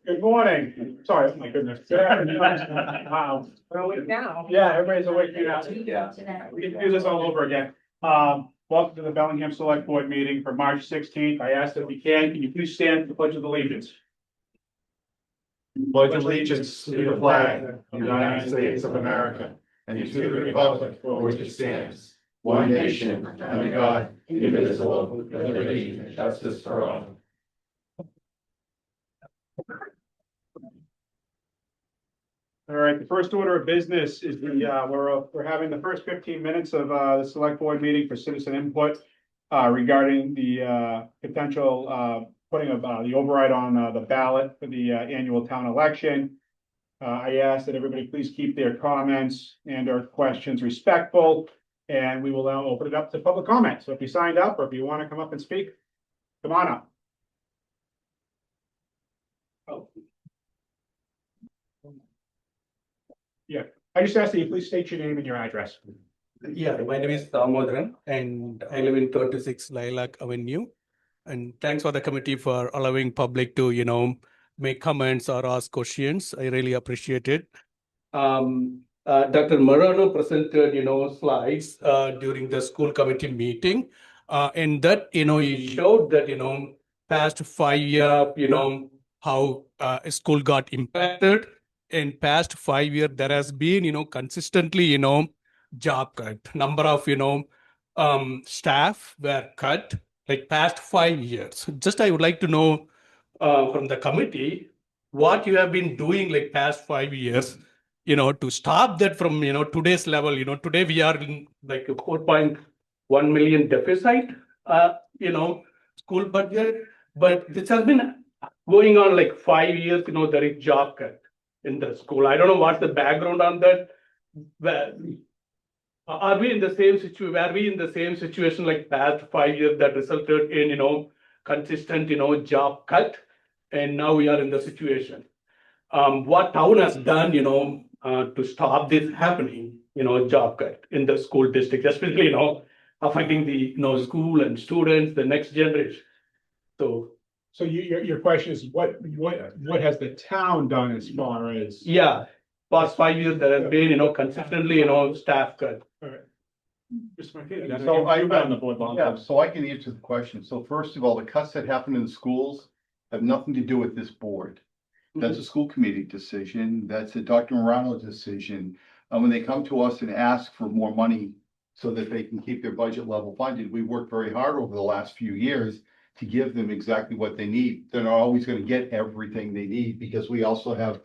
Good morning. Sorry, my goodness. Good afternoon. Wow. Now. Yeah, everybody's awake now. Yeah. We can do this all over again. Welcome to the Bellingham Select Board meeting for March 16th. I asked if you can you please stand for the Pledge of Allegiance? Pledge allegiance to the flag of the United States of America and to the republic for which it stands, one nation, under God, indivisible, with liberty and justice for all. All right, the first order of business is we're having the first 15 minutes of the select board meeting for citizen input regarding the potential putting of the override on the ballot for the annual town election. I ask that everybody please keep their comments and or questions respectful, and we will now open it up to public comment. So if you signed up or if you want to come up and speak, come on up. Oh. Yeah, I just asked that you please state your name and your address. Yeah, my name is Damodaran and I live in 36 Lilac Avenue. And thanks for the committee for allowing public to, make comments or ask questions. I really appreciate it. Dr. Morano presented, slides during the school committee meeting. And that, he showed that, past 5 years, how a school got impacted. In past 5 years, there has been, consistently, job cut. Number of, staff were cut like past 5 years. Just I would like to know from the committee what you have been doing like past 5 years, to stop that from, today's level. Today we are in like a 4.1 million deficit, school budget, but this has been going on like 5 years, there is job cut in the school. I don't know what's the background on that. Are we in the same situation? Were we in the same situation like past 5 years that resulted in, consistent, job cut? And now we are in the situation. What town has done, to stop this happening, job cut in the school district, especially, affecting the, school and students, the next generation. So your question is what has the town done as far as? Yeah, past 5 years there has been, consistently, staff cut. All right. So on the board long. Yeah, so I can answer the question. So first of all, the cuts that happen in the schools have nothing to do with this board. That's a school committee decision. That's a Dr. Morano decision. When they come to us and ask for more money so that they can keep their budget level funded, we worked very hard over the last few years to give them exactly what they need. They're not always going to get everything they need because we also have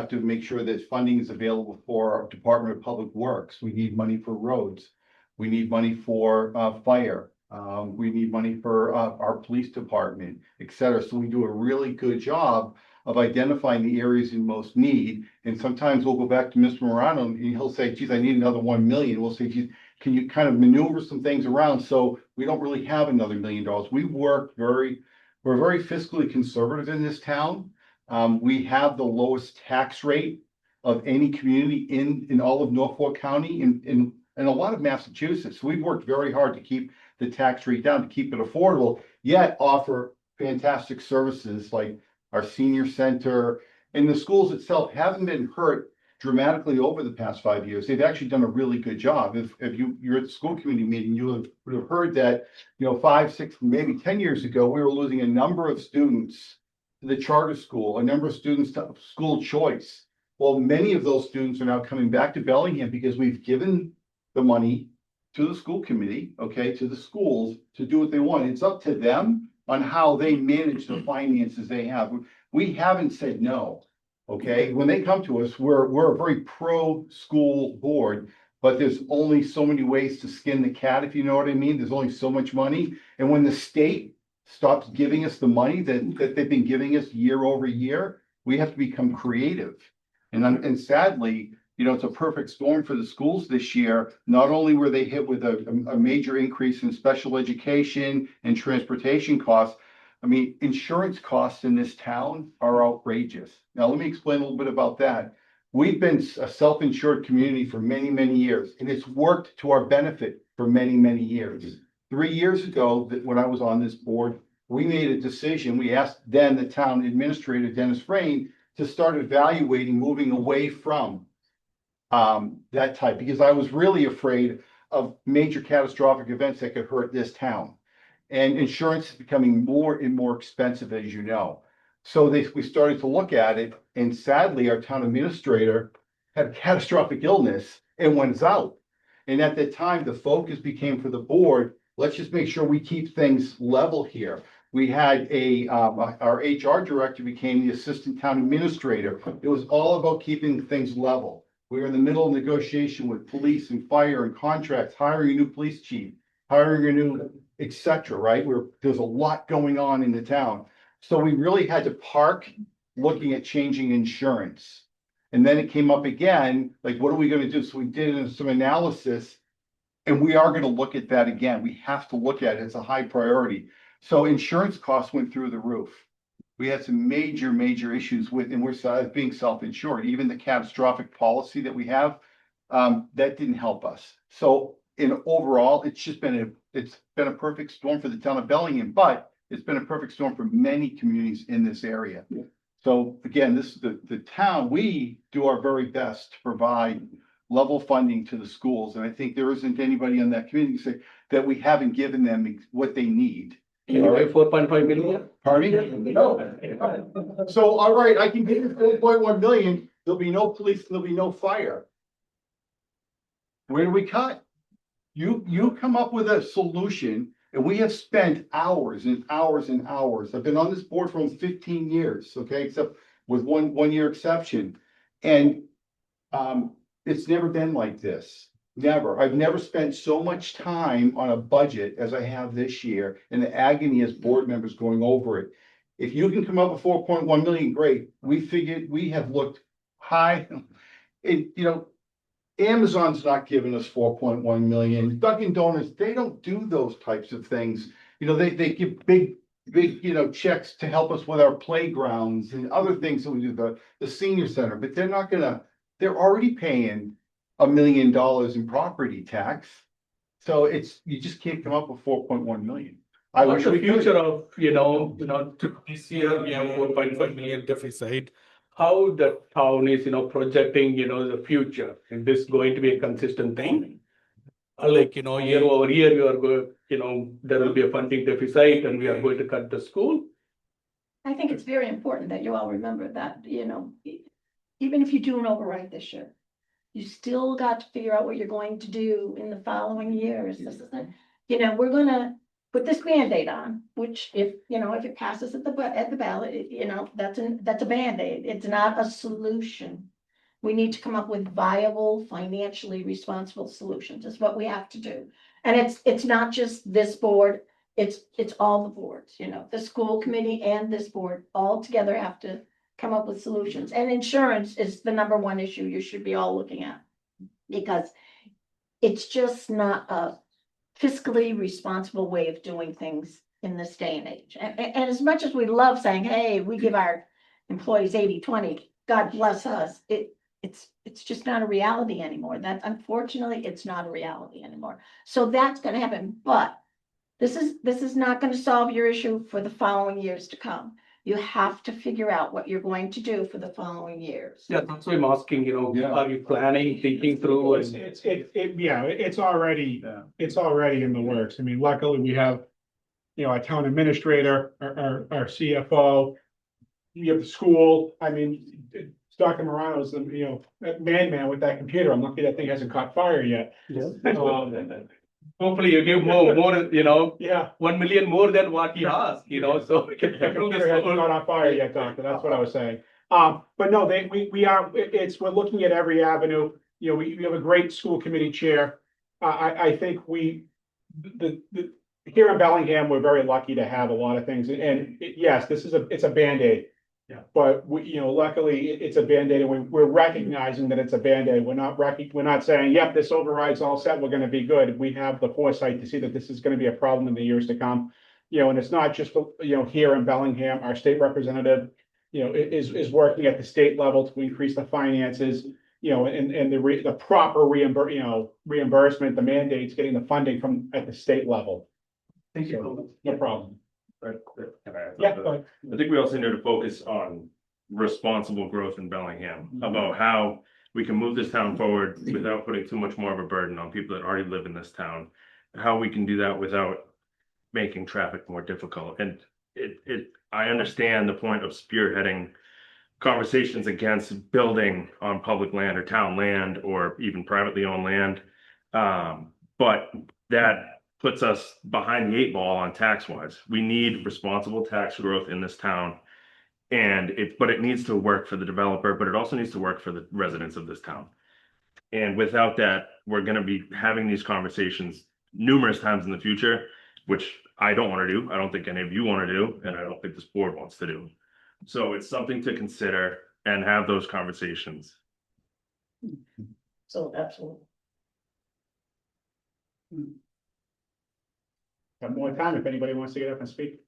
to make sure that funding is available for our Department of Public Works. We need money for roads. We need money for fire. We need money for our police department, et cetera. So we do a really good job of identifying the areas in most need. And sometimes we'll go back to Mr. Morano and he'll say, geez, I need another 1 million. We'll say, geez, can you kind of maneuver some things around so we don't really have another $1 million? We're very fiscally conservative in this town. We have the lowest tax rate of any community in all of Norfolk County and a lot of Massachusetts. So we've worked very hard to keep the tax rate down, to keep it affordable, yet offer fantastic services like our senior center. And the schools itself haven't been hurt dramatically over the past 5 years. They've actually done a really good job. If you're at the school committee meeting, would have heard that, 5, 6, maybe 10 years ago, we were losing a number of students to the charter school, a number of students to school choice. Well, many of those students are now coming back to Bellingham because we've given the money to the school committee, to the schools to do what they want. It's up to them on how they manage the finances they have. We haven't said no. When they come to us, we're a very pro-school board, but there's only so many ways to skin the cat, if you know what I mean. There's only so much money. And when the state stops giving us the money that they've been giving us year over year, we have to become creative. And sadly, it's a perfect storm for the schools this year. Not only were they hit with a major increase in special education and transportation costs, I mean, insurance costs in this town are outrageous. Now, let me explain a little bit about that. We've been a self-insured community for many, many years, and it's worked to our benefit for many, many years. 3 years ago, when I was on this board, we made a decision. We asked then the town administrator, Dennis Frayne, to start evaluating moving away from that type, because I was really afraid of major catastrophic events that could hurt this town. And insurance is becoming more and more expensive, as you know. So we started to look at it, and sadly, our town administrator had a catastrophic illness and went out. And at that time, the focus became for the board, let's just make sure we keep things level here. We had our HR director became the assistant town administrator. It was all about keeping things level. We were in the middle of negotiation with police and fire and contracts, hiring a new police chief, hiring a new et cetera, right? There's a lot going on in the town. So we really had to park looking at changing insurance. And then it came up again, like, what are we gonna do? So we did some analysis, and we are gonna look at that again. We have to look at it. It's a high priority. So insurance costs went through the roof. We had some major issues with, and we're being self-insured. Even the catastrophic policy that we have, that didn't help us. So in overall, it's been a perfect storm for the town of Bellingham, but it's been a perfect storm for many communities in this area. Yeah. So again, this is the town, we do our very best to provide level funding to the schools. And I think there isn't anybody on that community say that we haven't given them what they need. All right, 4.5 million. Pardon me? No. So, all right, I can give you 4.1 million. There'll be no police, there'll be no fire. Where do we cut? You come up with a solution, and we have spent hours and hours and hours. I've been on this board for 15 years, okay, except with one year exception. And it's never been like this. Never. I've never spent so much time on a budget as I have this year, and the agony as board members going over it. If you can come up with 4.1 million, great. We figured we have looked high. And, Amazon's not giving us 4.1 million. Dunkin' Donuts, they don't do those types of things. They give big, checks to help us with our playgrounds and other things that we do, the senior center, but they're already paying $1 million in property tax. So you just can't come up with 4.1 million. I wish the we could. future of, this year we have 4.5 million deficit. How the town is, projecting, the future? Is this going to be a consistent thing? Like, year over year, we are going, there will be a funding deficit and we are going to cut the school. I think it's very important that you all remember that, even if you do an override this year, you still got to figure out what you're going to do in the following years. This isn't, we're gonna put this Band-Aid on, which if it passes at the ballot, that's a Band-Aid. It's not a solution. We need to come up with viable, financially responsible solutions. Is what we have to do. And it's not just this board, it's all the boards, the school committee and this board all together have to come up with solutions. And insurance is the number one issue you should be all looking at, because it's just not a fiscally responsible way of doing things in this day and age. And as much as we love saying, hey, we give our employees 80-20, God bless us, it's just not a reality anymore. That unfortunately, it's not a reality anymore. So that's going to happen. But this is not going to solve your issue for the following years to come. You have to figure out what you're going to do for the following years. Yeah, that's why I'm asking, are you planning, thinking through? It's already in the works. I mean, luckily we have, our town administrator, our CFO, we have the school. I mean, Dr. Morano's the, man with that computer. I'm lucky that thing hasn't caught fire yet. Yeah. Hopefully you give more, yeah, 1 million more than what he asked, so we can. The computer hasn't caught on fire yet, Doctor. That's what I was saying. But no, we're looking at every avenue. We have a great school committee chair. I think here in Bellingham, we're very lucky to have a lot of things. And yes, it's a Band-Aid. Yeah. But luckily it's a Band-Aid, and we're recognizing that it's a Band-Aid. We're not saying, yep, this override's all set, we're going to be good. We have the foresight to see that this is going to be a problem in the years to come. And it's not just, here in Bellingham, our state representative, is working at the state level to increase the finances, and the proper reimbursement, the mandates, getting the funding at the state level. Thank you. No problem. Right. Yeah, go ahead. I think we also need to focus on responsible growth in Bellingham, about how we can move this town forward without putting too much more of a burden on people that already live in this town. How we can do that without making traffic more difficult. And I understand the point of spearheading conversations against building on public land or town land or even privately owned land. But that puts us behind the eight ball on tax wise. We need responsible tax growth in this town. But it needs to work for the developer, but it also needs to work for the residents of this town. And without that, we're going to be having these conversations numerous times in the future, which I don't want to do. I don't think any of you want to do, and I don't think this board wants to do. So it's something to consider and have those conversations. So absolutely. Have more time if anybody wants to get up and speak.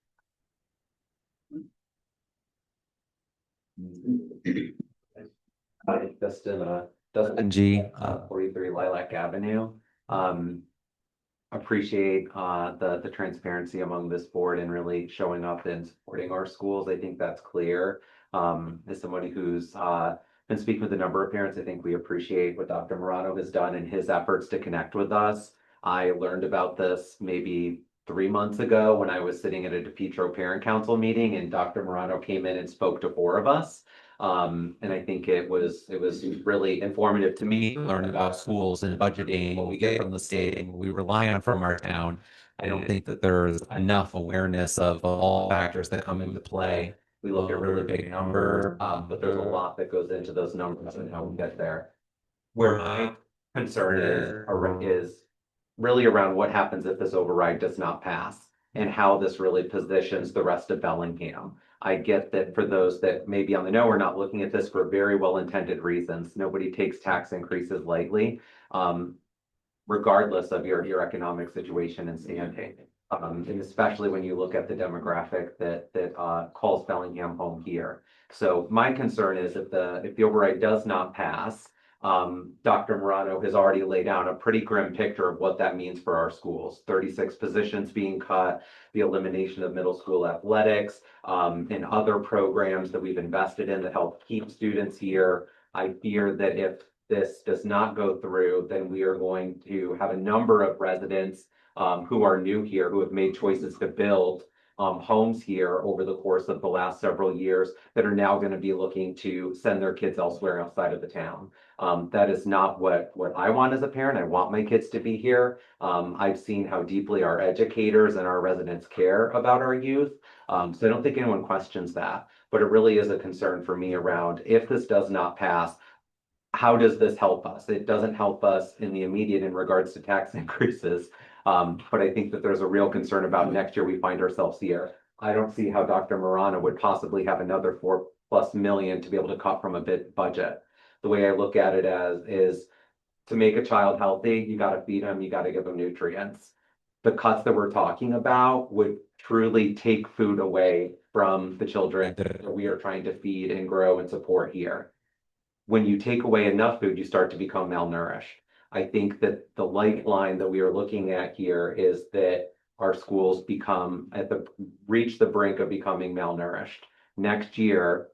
Hi, Dustin G, 43 Lilac Avenue. Appreciate the transparency among this board and really showing up and supporting our schools. I think that's clear. As somebody who's been speaking with a number of parents, I think we appreciate what Dr. Morano has done in his efforts to connect with us. I learned about this maybe 3 months ago when I was sitting at a DePietro Parent Council meeting and Dr. Morano came in and spoke to 4 of us. And I think it was really informative to me to learn about schools and budgeting, what we get from the state and what we rely on from our town. I don't think that there's enough awareness of all factors that come into play. We look at really big number, but there's a lot that goes into those numbers and how we get there. Where my concern is really around what happens if this override does not pass and how this really positions the rest of Bellingham. I get that for those that may be on the know, we're not looking at this for very well-intended reasons. Nobody takes tax increases lightly, regardless of your economic situation and standing. And especially when you look at the demographic that calls Bellingham home here. So my concern is if the override does not pass, Dr. Morano has already laid down a pretty grim picture of what that means for our schools. 36 positions being cut, the elimination of middle school athletics, and other programs that we've invested in that help keep students here. I fear that if this does not go through, then we are going to have a number of residents who are new here, who have made choices to build homes here over the course of the last several years that are now going to be looking to send their kids elsewhere outside of the town. That is not what I want as a parent. I want my kids to be here. I've seen how deeply our educators and our residents care about our youth. So I don't think anyone questions that, but it really is a concern for me around if this does not pass, how does this help us? It doesn't help us in the immediate in regards to tax increases. But I think that there's a real concern about next year we find ourselves here. I don't see how Dr. Morano would possibly have another $4+ million to be able to cut from a budget. The way I look at it is to make a child healthy, you got to feed them, you got to give them nutrients. The cuts that we're talking about would truly take food away from the children that we are trying to feed and grow and support here. When you take away enough food, you start to become malnourished. I think that the lifeline that we are looking at here is that our schools reach the brink of becoming malnourished. Next year,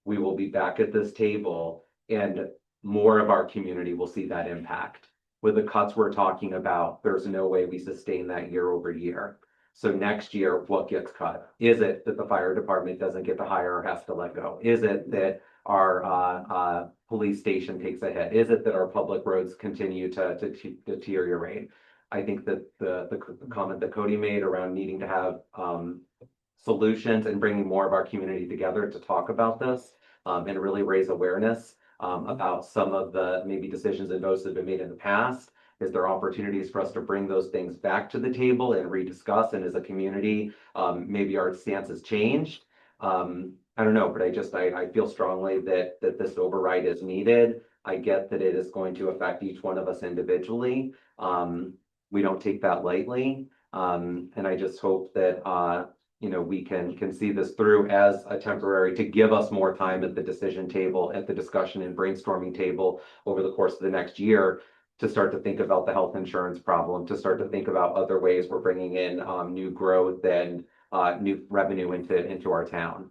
we will be back at this table and more of our community will see that impact. With the cuts we're talking about, there's no way we sustain that year over year. So next year, what gets cut? Is it that the fire department doesn't get to hire or has to let go? Is it that our police station takes a hit? Is it that our public roads continue to deteriorate? I think that the comment that Cody made around needing to have solutions and bringing more of our community together to talk about this and really raise awareness about some of the maybe decisions and votes that have been made in the past. Is there opportunities for us to bring those things back to the table and rediscuss? And as a community, maybe our stance has changed. I don't know, but I feel strongly that this override is needed. I get that it is going to affect each one of us individually. We don't take that lightly. And I just hope that we can see this through as a temporary to give us more time at the decision table, at the discussion and brainstorming table over the course of the next year to start to think about the health insurance problem, to start to think about other ways we're bringing in new growth and new revenue into our town.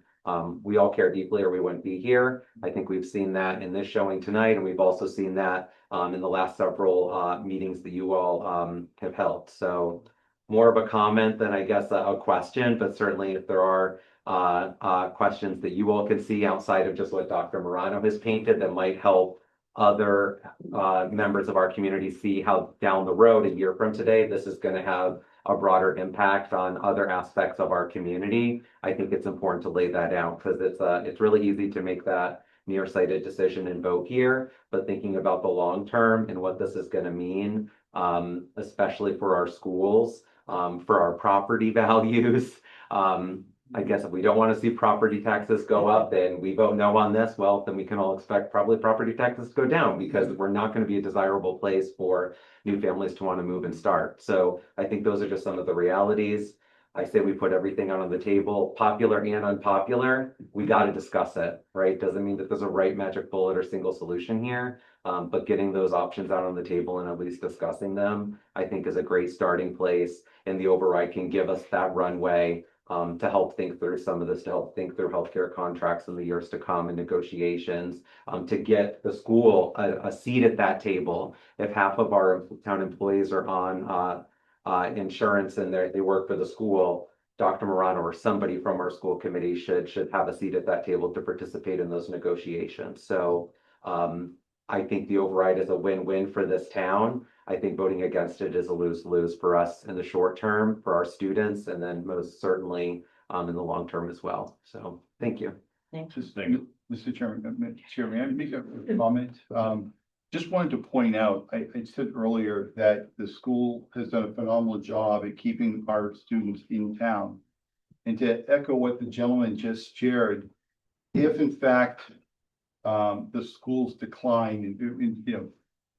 We all care deeply or we wouldn't be here. I think we've seen that in this showing tonight, and we've also seen that in the last several meetings that you all have held. So more of a comment than I guess a question, but certainly if there are questions that you all can see outside of just what Dr. Morano has painted that might help other members of our community see how down the road, a year from today, this is going to have a broader impact on other aspects of our community. I think it's important to lay that out because it's really easy to make that nearsighted decision and vote here, but thinking about the long term and what this is going to mean, especially for our schools, for our property values. I guess if we don't want to see property taxes go up, then we vote no on this. Well, then we can all expect probably property taxes to go down because we're not going to be a desirable place for new families to want to move and start. So I think those are just some of the realities. I say we put everything out on the table, popular and unpopular. We got to discuss it, right? Doesn't mean that there's a right magic bullet or single solution here, but getting those options out on the table and at least discussing them, I think is a great starting place. And the override can give us that runway to help think through some of this, to help think through healthcare contracts in the years to come and negotiations, to get the school a seat at that table. If half of our town employees are on insurance and they work for the school, Dr. Morano or somebody from our school committee should have a seat at that table to participate in those negotiations. So I think the override is a win-win for this town. I think voting against it is a lose-lose for us in the short term, for our students, and then most certainly in the long term as well. So thank you. Just, Mr. Chairman, may I make a comment? Just wanted to point out, I said earlier that the school has done a phenomenal job at keeping our students in town. And to echo what the gentleman just shared, if in fact the schools decline, and you know,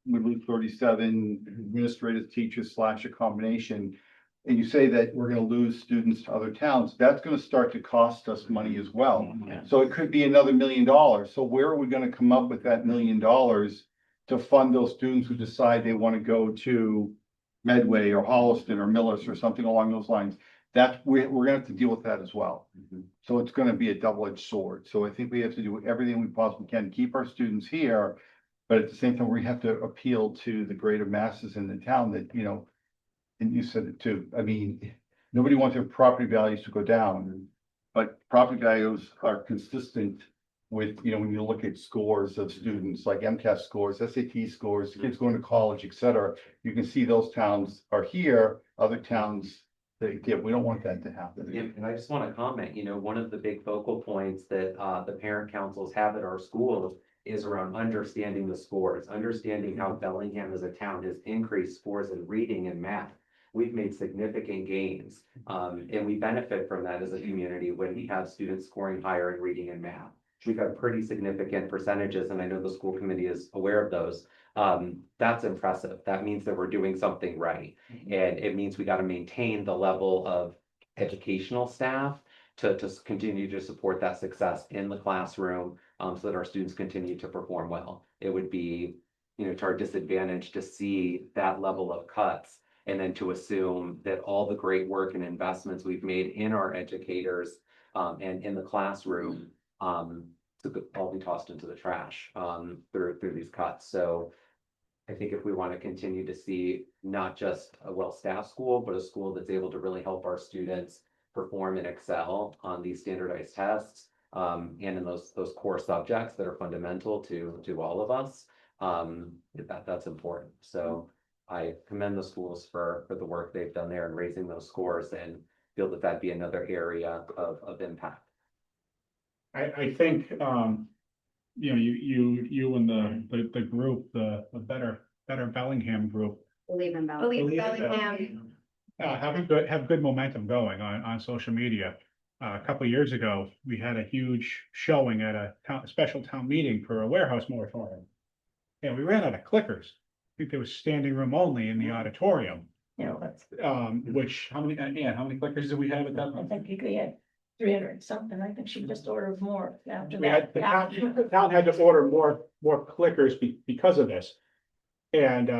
we lose 37 administrative teachers / a combination, and you say that we're going to lose students to other towns, that's going to start to cost us money as well. Yeah. So it could be another $1 million. So where are we going to come up with that $1 million to fund those students who decide they want to go to Medway or Holliston or Millis or something along those lines? We're going to have to deal with that as well. So it's going to be a double-edged sword. So I think we have to do everything we possibly can to keep our students here. But at the same time, we have to appeal to the greater masses in the town that, you know, and you said it too. I mean, nobody wants their property values to go down, but property values are consistent with, you know, when you look at scores of students like MCAS scores, SAT scores, kids going to college, et cetera. You can see those towns are here, other towns, we don't want that to happen. Yeah, and I just want to comment, you know, one of the big focal points that the parent councils have at our schools is around understanding the scores, understanding how Bellingham as a town has increased scores in reading and math. We've made significant gains, and we benefit from that as a community when we have students scoring higher in reading and math. We've got pretty significant percentages, and I know the school committee is aware of those. That's impressive. That means that we're doing something right. And it means we got to maintain the level of educational staff to continue to support that success in the classroom, so that our students continue to perform well. It would be, you know, to our disadvantage to see that level of cuts and then to assume that all the great work and investments we've made in our educators and in the classroom to all be tossed into the trash through these cuts. So I think if we want to continue to see not just a well-staffed school, but a school that's able to really help our students perform and excel on these standardized tests, and in those core subjects that are fundamental to all of us, that's important. So I commend the schools for the work they've done there in raising those scores and feel that that'd be another area of impact. I think, you know, you and the group, the better Bellingham group, Believe in Bellingham. have good momentum going on social media. A couple of years ago, we had a huge showing at a special town meeting for a warehouse moratorium. And we ran out of clickers. I think there was standing room only in the auditorium. You know, that's, Which, how many clickers did we have at that I point? think you had 300 something. I think she just ordered more after We had, that. the town had to order more clickers because of this. And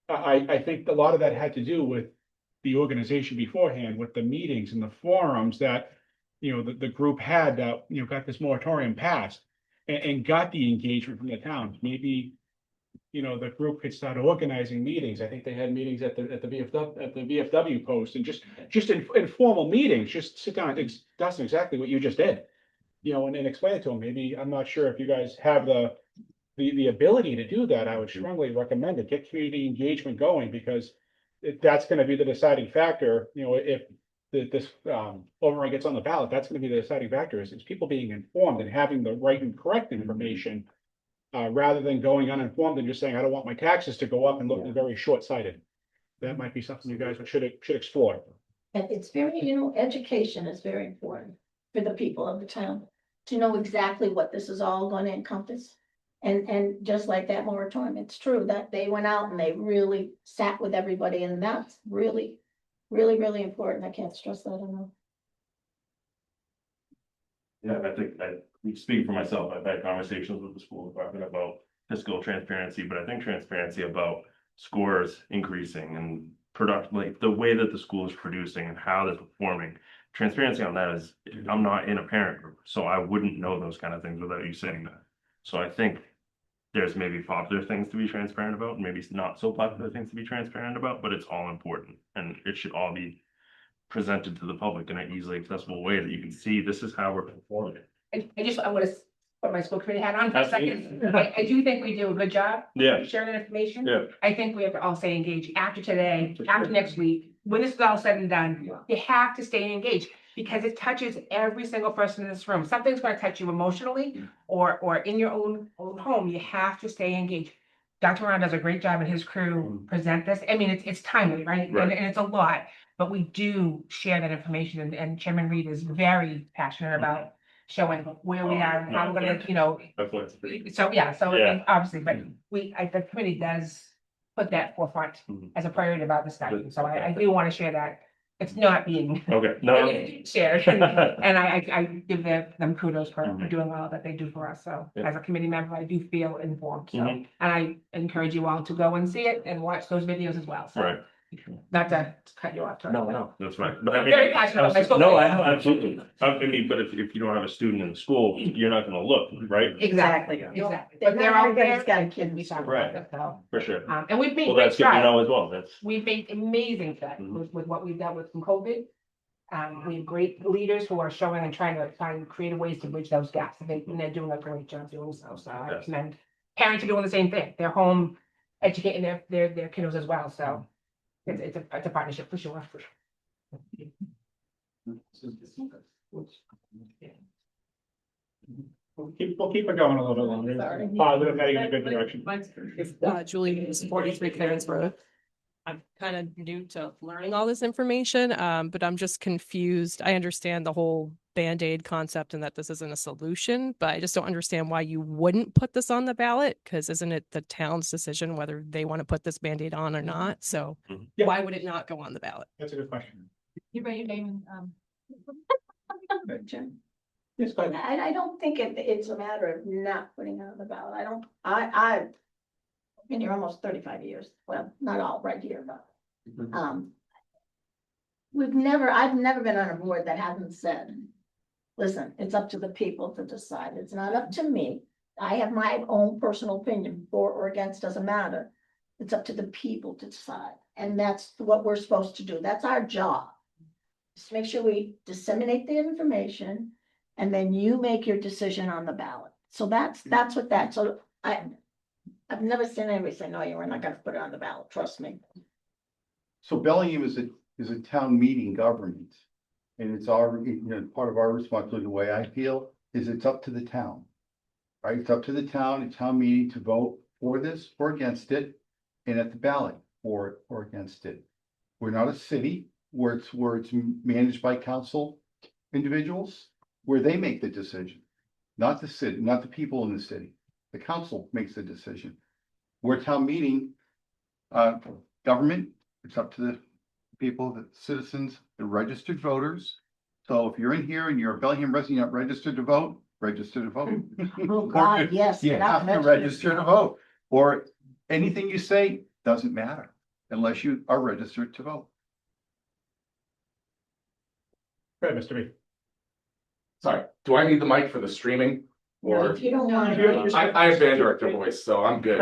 I think a lot of that had to do with the organization beforehand with the meetings and the forums that, the group had that, got this moratorium passed and got the engagement from the towns. Maybe, the group could start organizing meetings. I think they had meetings at the VFW post and just informal meetings, just sit down. That's exactly what you just did. And explain it to them. Maybe, I'm not sure if you guys have the ability to do that. I would strongly recommend it. Get community engagement going because that's gonna be the deciding factor, if this override gets on the ballot, that's gonna be the deciding factor is people being informed and having the right and correct information. Rather than going uninformed and just saying, I don't want my taxes to go up and looking very short-sighted. That might be something you guys should explore. And it's very, education is very important for the people of the town to know exactly what this is all gonna encompass. And just like that moratorium, it's true that they went out and they really sat with everybody and that's really, really, really important. I can't stress that enough. Yeah, I think speaking for myself, I've had conversations with the school department about fiscal transparency, but I think transparency about scores increasing and like the way that the school is producing and how they're performing. Transparency on that is, I'm not in a parent group, so I wouldn't know those kind of things without you saying that. So I think there's maybe popular things to be transparent about, maybe not so popular things to be transparent about, but it's all important and it should all be presented to the public in an easily accessible way that you can see this is how we're performing. I want to put my school committee hat on for a second. I do think we do a good job. Yeah. Sharing that information. Yeah. I think we have to all stay engaged after today, after next week, when this is all said and done. You have to stay engaged because it touches every single person in this room. Something's going to touch you emotionally or in your own home. You have to stay engaged. Dr. Ron does a great job and his crew present this. I mean, it's timely, right? And it's a lot, but we do share that information and Chairman Reed is very passionate about showing where we are and how we're gonna, so, yeah, so Yeah. obviously, but the committee does put that forefront as a priority of our discussion. So I do want to share that. It's not being Okay, no, shared. And I give them kudos for doing all that they do for us. So Yeah. as a committee member, I do feel informed. So, Mhm. and I encourage you all to go and see it and watch those videos as well. So right, not to cut you off. No. that's fine. But I I'm mean, very passionate about my school. no, I know, absolutely. I mean, but if you don't have a student in the school, you're not gonna look, right? Exactly. But they're all there. got Can be talking Right. about it, so. For sure. And we've made Well, great that's good to strides. know as well. That's, We've made amazing strides Mhm. with what we've dealt with from COVID. We have great leaders who are showing and trying to find creative ways to bridge those gaps. And they're doing a great job doing so. So I Yes. commend parents are doing the same thing. They're home educating their kiddos as well. So it's a partnership for sure. We'll keep it going a little bit longer. Sorry. Positive, heading in a good direction. Julie, 43 Clarence Road. I'm kind of new to learning all this information, but I'm just confused. I understand the whole Band-Aid concept and that this isn't a solution, but I just don't understand why you wouldn't put this on the ballot, because isn't it the town's decision whether they want to put this Band-Aid on or not? So Yeah. why would it not go on the ballot? That's a good question. You bet your name. Jim. Yes, go ahead. I don't think it's a matter of not putting it on the ballot. I've been here almost 35 years. Well, not all right here, but, I've never been on a board that hasn't said, listen, it's up to the people to decide. It's not up to me. I have my own personal opinion, for or against doesn't matter. It's up to the people to decide. And that's what we're supposed to do. That's our job. Just make sure we disseminate the information and then you make your decision on the ballot. So that's what that, so I've never seen anybody say, no, you're not gonna put it on the ballot, trust me. So Bellingham is a town meeting government. And it's our, part of our responsibility, the way I feel, is it's up to the town. Right, it's up to the town meeting to vote for this or against it, and at the ballot for it or against it. We're not a city where it's managed by council individuals, where they make the decision. Not the city, not the people in the city. The council makes the decision. We're town meeting, government, it's up to the people, the citizens, the registered voters. So if you're in here and you're a Bellingham resident, you're not registered to vote, register to vote. Oh, God, yes. You get out have to and register to vote, or anything you say doesn't matter unless you are registered to vote. Go ahead, Mr. B. Sorry, do I need the mic for the streaming? Or If you don't want I have band director voice, so I'm good.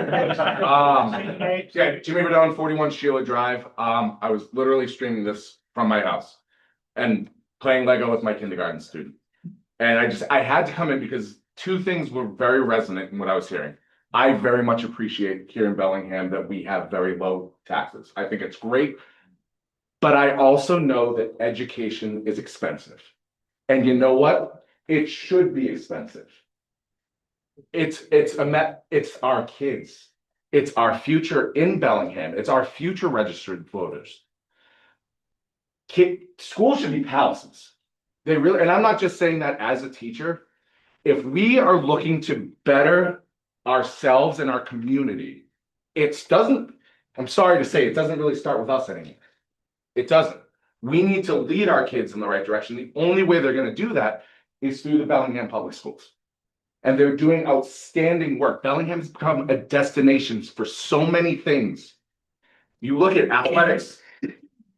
Yeah, Jimmy Redone, 41 Sheila Drive. I was literally streaming this from my house and playing Lego with my kindergarten student. And I had to come in because two things were very resonant in what I was hearing. I very much appreciate here in Bellingham that we have very low taxes. I think it's great. But I also know that education is expensive. And you know what? It should be expensive. It's our kids. It's our future in Bellingham. It's our future registered voters. Schools should be palaces. They really, and I'm not just saying that as a teacher. If we are looking to better ourselves and our community, I'm sorry to say, it doesn't really start with us anymore. It doesn't. We need to lead our kids in the right direction. The only way they're going to do that is through the Bellingham Public Schools. And they're doing outstanding work. Bellingham has become a destination for so many things. You look at athletics,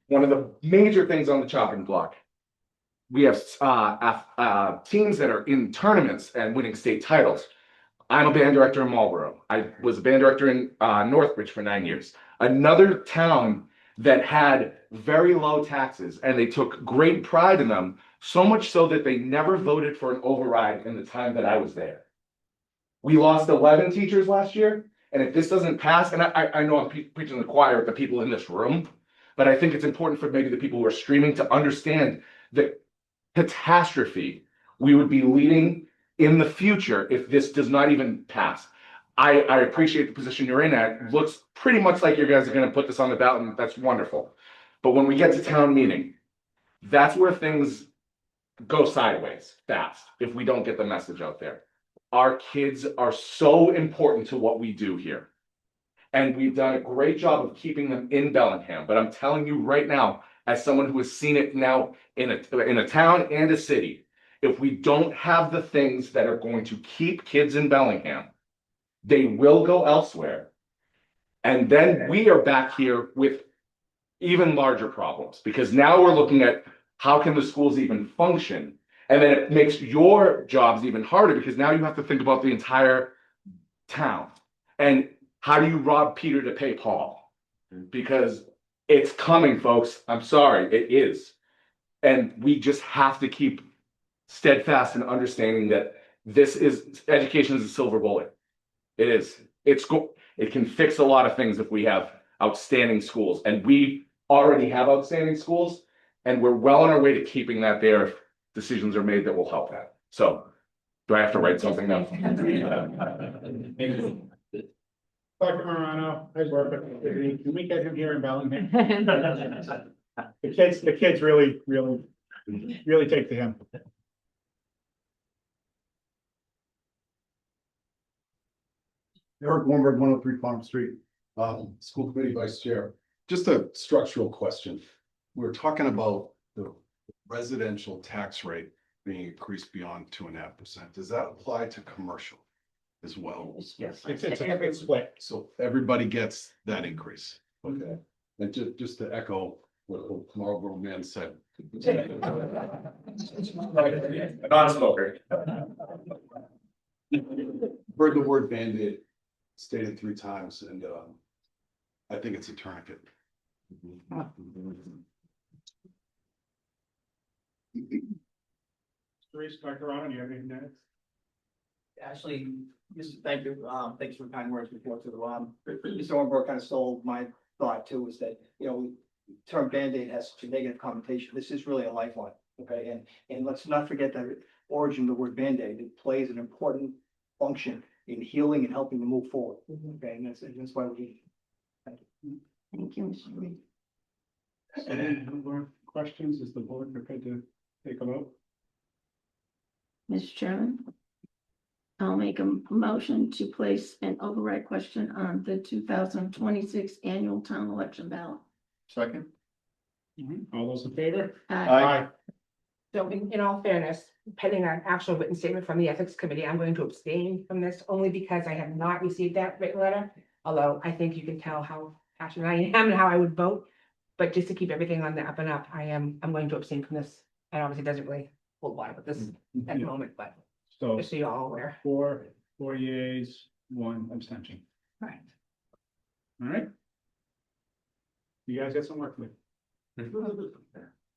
one of the major things on the chopping block. We have teams that are in tournaments and winning state titles. I'm a band director in Marlborough. I was a band director in Northbridge for 9 years. Another town that had very low taxes, and they took great pride in them, so much so that they never voted for an override in the time that I was there. We lost 11 teachers last year, and if this doesn't pass, and I know I'm preaching to the choir with the people in this room, but I think it's important for maybe the people who are streaming to understand the catastrophe we would be leading in the future if this does not even pass. I appreciate the position you're in at. It looks pretty much like you guys are going to put this on the ballot, and that's wonderful. But when we get to town meeting, that's where things go sideways fast if we don't get the message out there. Our kids are so important to what we do here. And we've done a great job of keeping them in Bellingham. But I'm telling you right now, as someone who has seen it now in a town and a city, if we don't have the things that are going to keep kids in Bellingham, they will go elsewhere. And then we are back here with even larger problems, because now we're looking at how can the schools even function? And then it makes your jobs even harder, because now you have to think about the entire town. And how do you rob Peter to pay Paul? Because it's coming, folks. I'm sorry, it is. And we just have to keep steadfast in understanding that education is a silver bullet. It is. It can fix a lot of things if we have outstanding schools. And we already have outstanding schools, and we're well on our way to keeping that there if decisions are made that will help that. So, do I have to write something down? Dr. Morano, how's work? Can we get him here in Bellingham? The kids really take to him. Eric Warmberg, 103 Farm Street, School Committee Vice Chair. Just a structural question. We're talking about the residential tax rate being increased beyond 2.5%. Does that apply to commercial as well? Yes, it's split. So everybody gets that increase. Okay. And just to echo what the Marlboro man said. A non-smoker. Heard the word Band-Aid stated 3 times, and I think it's a tourniquet. Dr. Morano, do you have anything to add? Actually, thank you. Thanks for the kind words before to Mr. Ornberg kind of stole my thought too, is that, the term Band-Aid has such a negative connotation. This is really a lifeline. Okay. And let's not forget the origin of the word Band-Aid. It plays an important function in healing and helping to move forward. Okay. And that's why we. Thank you. Thank you, Mr. Reed. Any more questions? Is the board prepared to take a vote? Mr. Chairman, I'll make a motion to place an override question on the 2026 annual town election ballot. Second? All those in favor? Aye. So in all fairness, pending an actual written statement from the ethics committee, I'm going to abstain from this only because I have not received that written letter. Although I think you can tell how passionate I am and how I would vote, but just to keep everything on the up and up, I'm going to abstain from this And obviously it doesn't really hold water with this at the Yeah. moment, but So just so you're all aware. four yeas, one abstention. Right. All right. You guys got some work to do.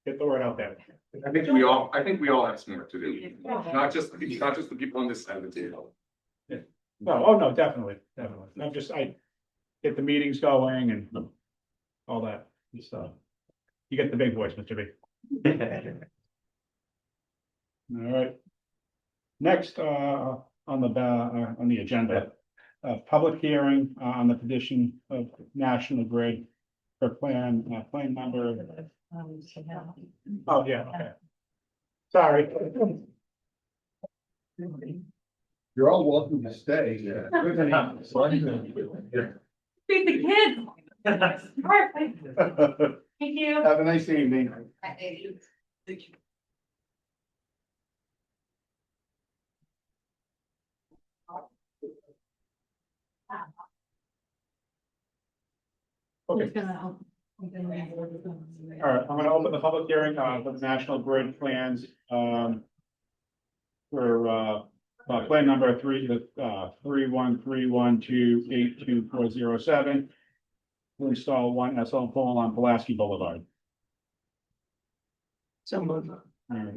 Get the word out there. I think we all have some work to do, not just the people on this side of the table. Oh, no, definitely. I get the meetings going and all that stuff. You get the big voice, Mr. B. All right. Next, on the agenda, public hearing on the petition of National Grid for plan number. Oh, yeah, okay. Sorry. You're all welcome to stay. Feed the kids. Perfect. Thank you. Have a nice evening. Okay. All right, I'm gonna open the public hearing for the National Grid plans, for plan number 3131282407 to install one SL pole on Pulaski Boulevard. So moved. All right.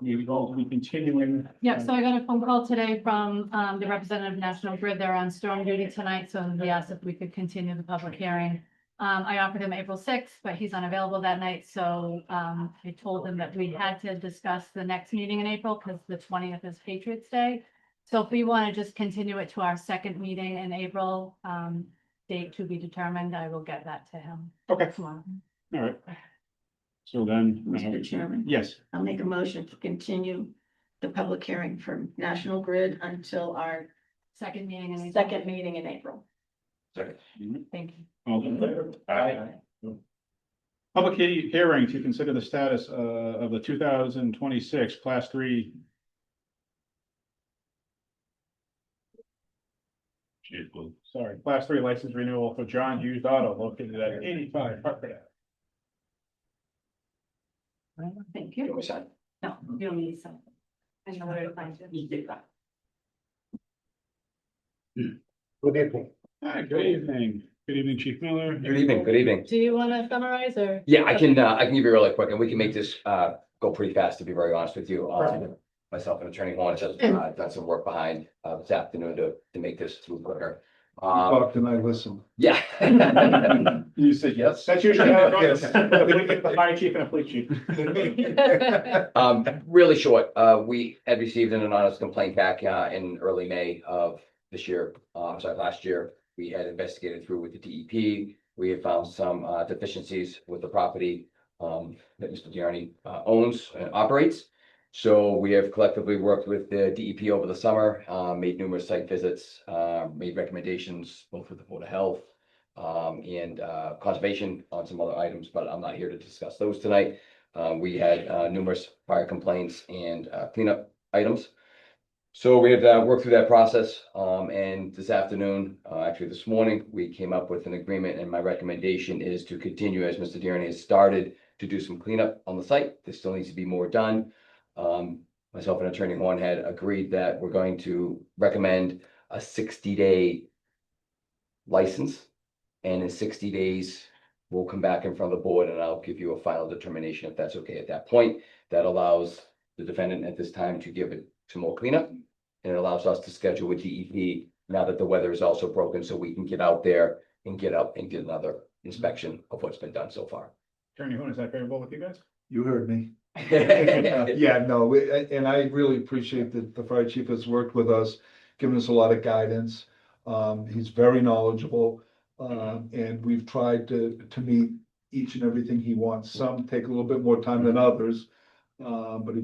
We will be continuing. Yeah, so I got a phone call today from the representative of National Grid. They're on storm duty tonight, so he asked if we could continue the public hearing. I offered him April 6th, but he's unavailable that night, so I told him that we had to discuss the next meeting in April because the 20th is Patriots Day. So if we want to just continue it to our second meeting in April, date to be determined, I will get that to him Okay, tomorrow. all right. So then. Mr. Chairman. Yes, I'll make a motion to continue the public hearing for National Grid until our Second meeting in April. second meeting in April. Thank you. all in favor? Public hearing to consider the status of the 2026 Class 3. Sorry, Class 3 license renewal for John Hughes Auto located at 85 Hartford Ave. Thank you. No, you don't need some. I know where to find you. Good evening. Hi, good evening. Good evening, Chief Miller. Good evening, good evening. Do you want to summarize or? Yeah, I can give you really quick and we can make this go pretty fast, to be very honest with you. Myself and Attorney Horn have done some work behind this afternoon to make this through quicker. Talked and I listened. Yeah. You said yes? That's usually how it goes. Yes. The fire chief and a police chief. Really short, we had received an anonymous complaint back in early May of this year, last year. We had investigated through with the DEP. We had found some deficiencies with the property that Mr. Gianni owns and operates. So we have collectively worked with the DEP over the summer, made numerous site visits, made recommendations both with the Board of Health and conservation on some other items, but I'm not here to discuss those tonight. We had numerous fire complaints and cleanup items. So we had worked through that process, and this afternoon, actually this morning, we came up with an agreement, and my recommendation is to continue as Mr. Dearney has started to do some cleanup on the site. There still needs to be more done. Myself and Attorney Horn had agreed that we're going to recommend a 60-day license, and in 60 days, we'll come back in front of the board and I'll give you a final determination if that's okay at that point. That allows the defendant at this time to give it some more cleanup, and it allows us to schedule with DEP now that the weather is also broken, so we can get out there and get up and get another inspection of what's been done so far. Attorney Hoon, is that favorable with you guys? You heard me. Yeah, no, and I really appreciate that the fire chief has worked with us, given us a lot of guidance. He's very knowledgeable, and we've tried to meet each and everything he wants. Some take a little bit more time than others, but he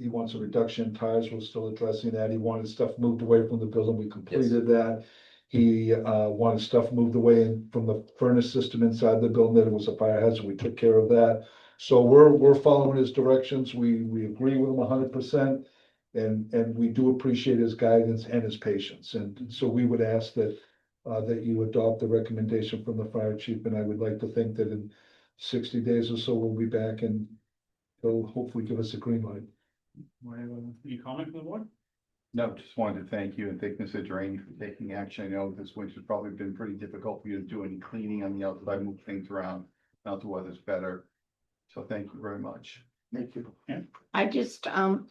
wants a reduction in tires. We're still addressing that. He wanted stuff moved away from the building. We completed that. He wanted stuff moved away from the furnace system inside the building, that it was a fire hazard. We took care of that. So we're following his directions. We agree with him 100%. And we do appreciate his guidance and his patience. And so we would ask that you adopt the recommendation from the fire chief. And I would like to think that in 60 days or so, we'll be back and they'll hopefully give us a green light. Any comment from the board? No, just wanted to thank you and thank Mr. Drainey for taking action. I know this winter's probably been pretty difficult for you to do any cleaning on the outside, move things around. Now the weather's better. So thank you very much. Thank you. I just have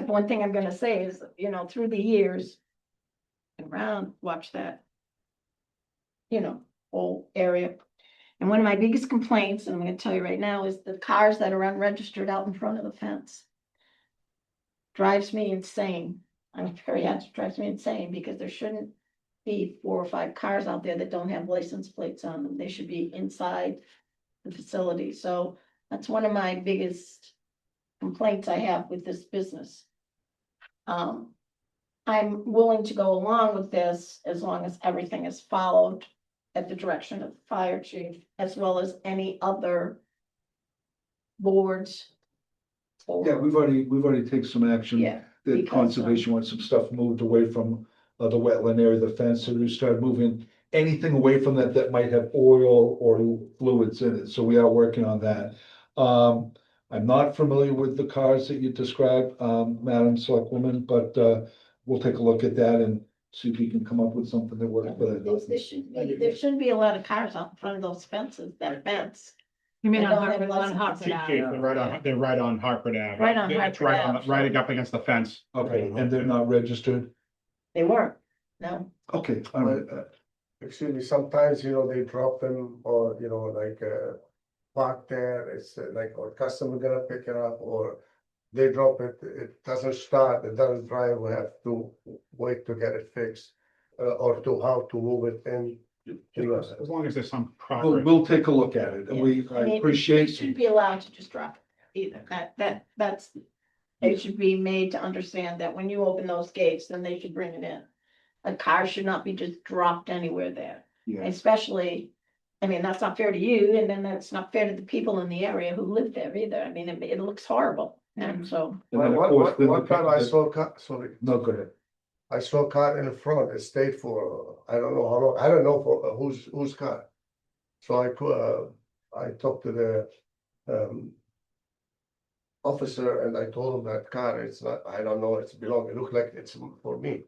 one thing I'm gonna say is, you know, through the years. Around, watch that. You know, whole area. And one of my biggest complaints, and I'm gonna tell you right now, is the cars that are unregistered out in front of the fence. Drives me insane. I'm very honest, drives me insane because there shouldn't be 4 or 5 cars out there that don't have license plates on them. They should be inside the facility. So that's one of my biggest complaints I have with this business. I'm willing to go along with this as long as everything is followed at the direction of the fire chief, as well as any other boards. Yeah, we've already taken some action. Yeah, The because, conservation wants some stuff moved away from the wetland area, the fence, so we started moving anything away from that might have oil or fluids in it, so we are working on that. I'm not familiar with the cars that you described, Madam Selectwoman, but we'll take a look at that and see if we can come up with something that works for that. There shouldn't be a lot of cars out in front of those fences, that fence. You mean They on don't have Hartford, on licenses. Hartford Chief, Ave? they're right on Hartford Ave. Right on It's Hartford right on, Ave. right up against the fence. Okay, and they're not registered? They weren't, no. Okay, all right. Excuse me, sometimes, you know, they drop them or, you know, like, park there, it's like, or customer gonna pick it up, or they drop it, it doesn't start, it doesn't drive, we have to wait to get it fixed, or to how to move it in. You know, As long as there's some We'll, progress. we'll take a look at it, and Yeah. we, I mean, appreciate. They shouldn't be allowed to just drop it either, that's. They should be made to understand that when you open those gates, then they should bring it in. A car should not be just dropped anywhere there, Yeah. especially, I mean, that's not fair to you, and then that's not fair to the people in the area who live there either, I mean, it looks horrible, and so. And then, of course, then One time I saw a car, sorry, No, go ahead. I saw a car in the front, it stayed for, I don't know how long, I don't know for whose car. So I talked to the, officer and I told him that car, it's not, I don't know, it's belong, it looked like it's for me. It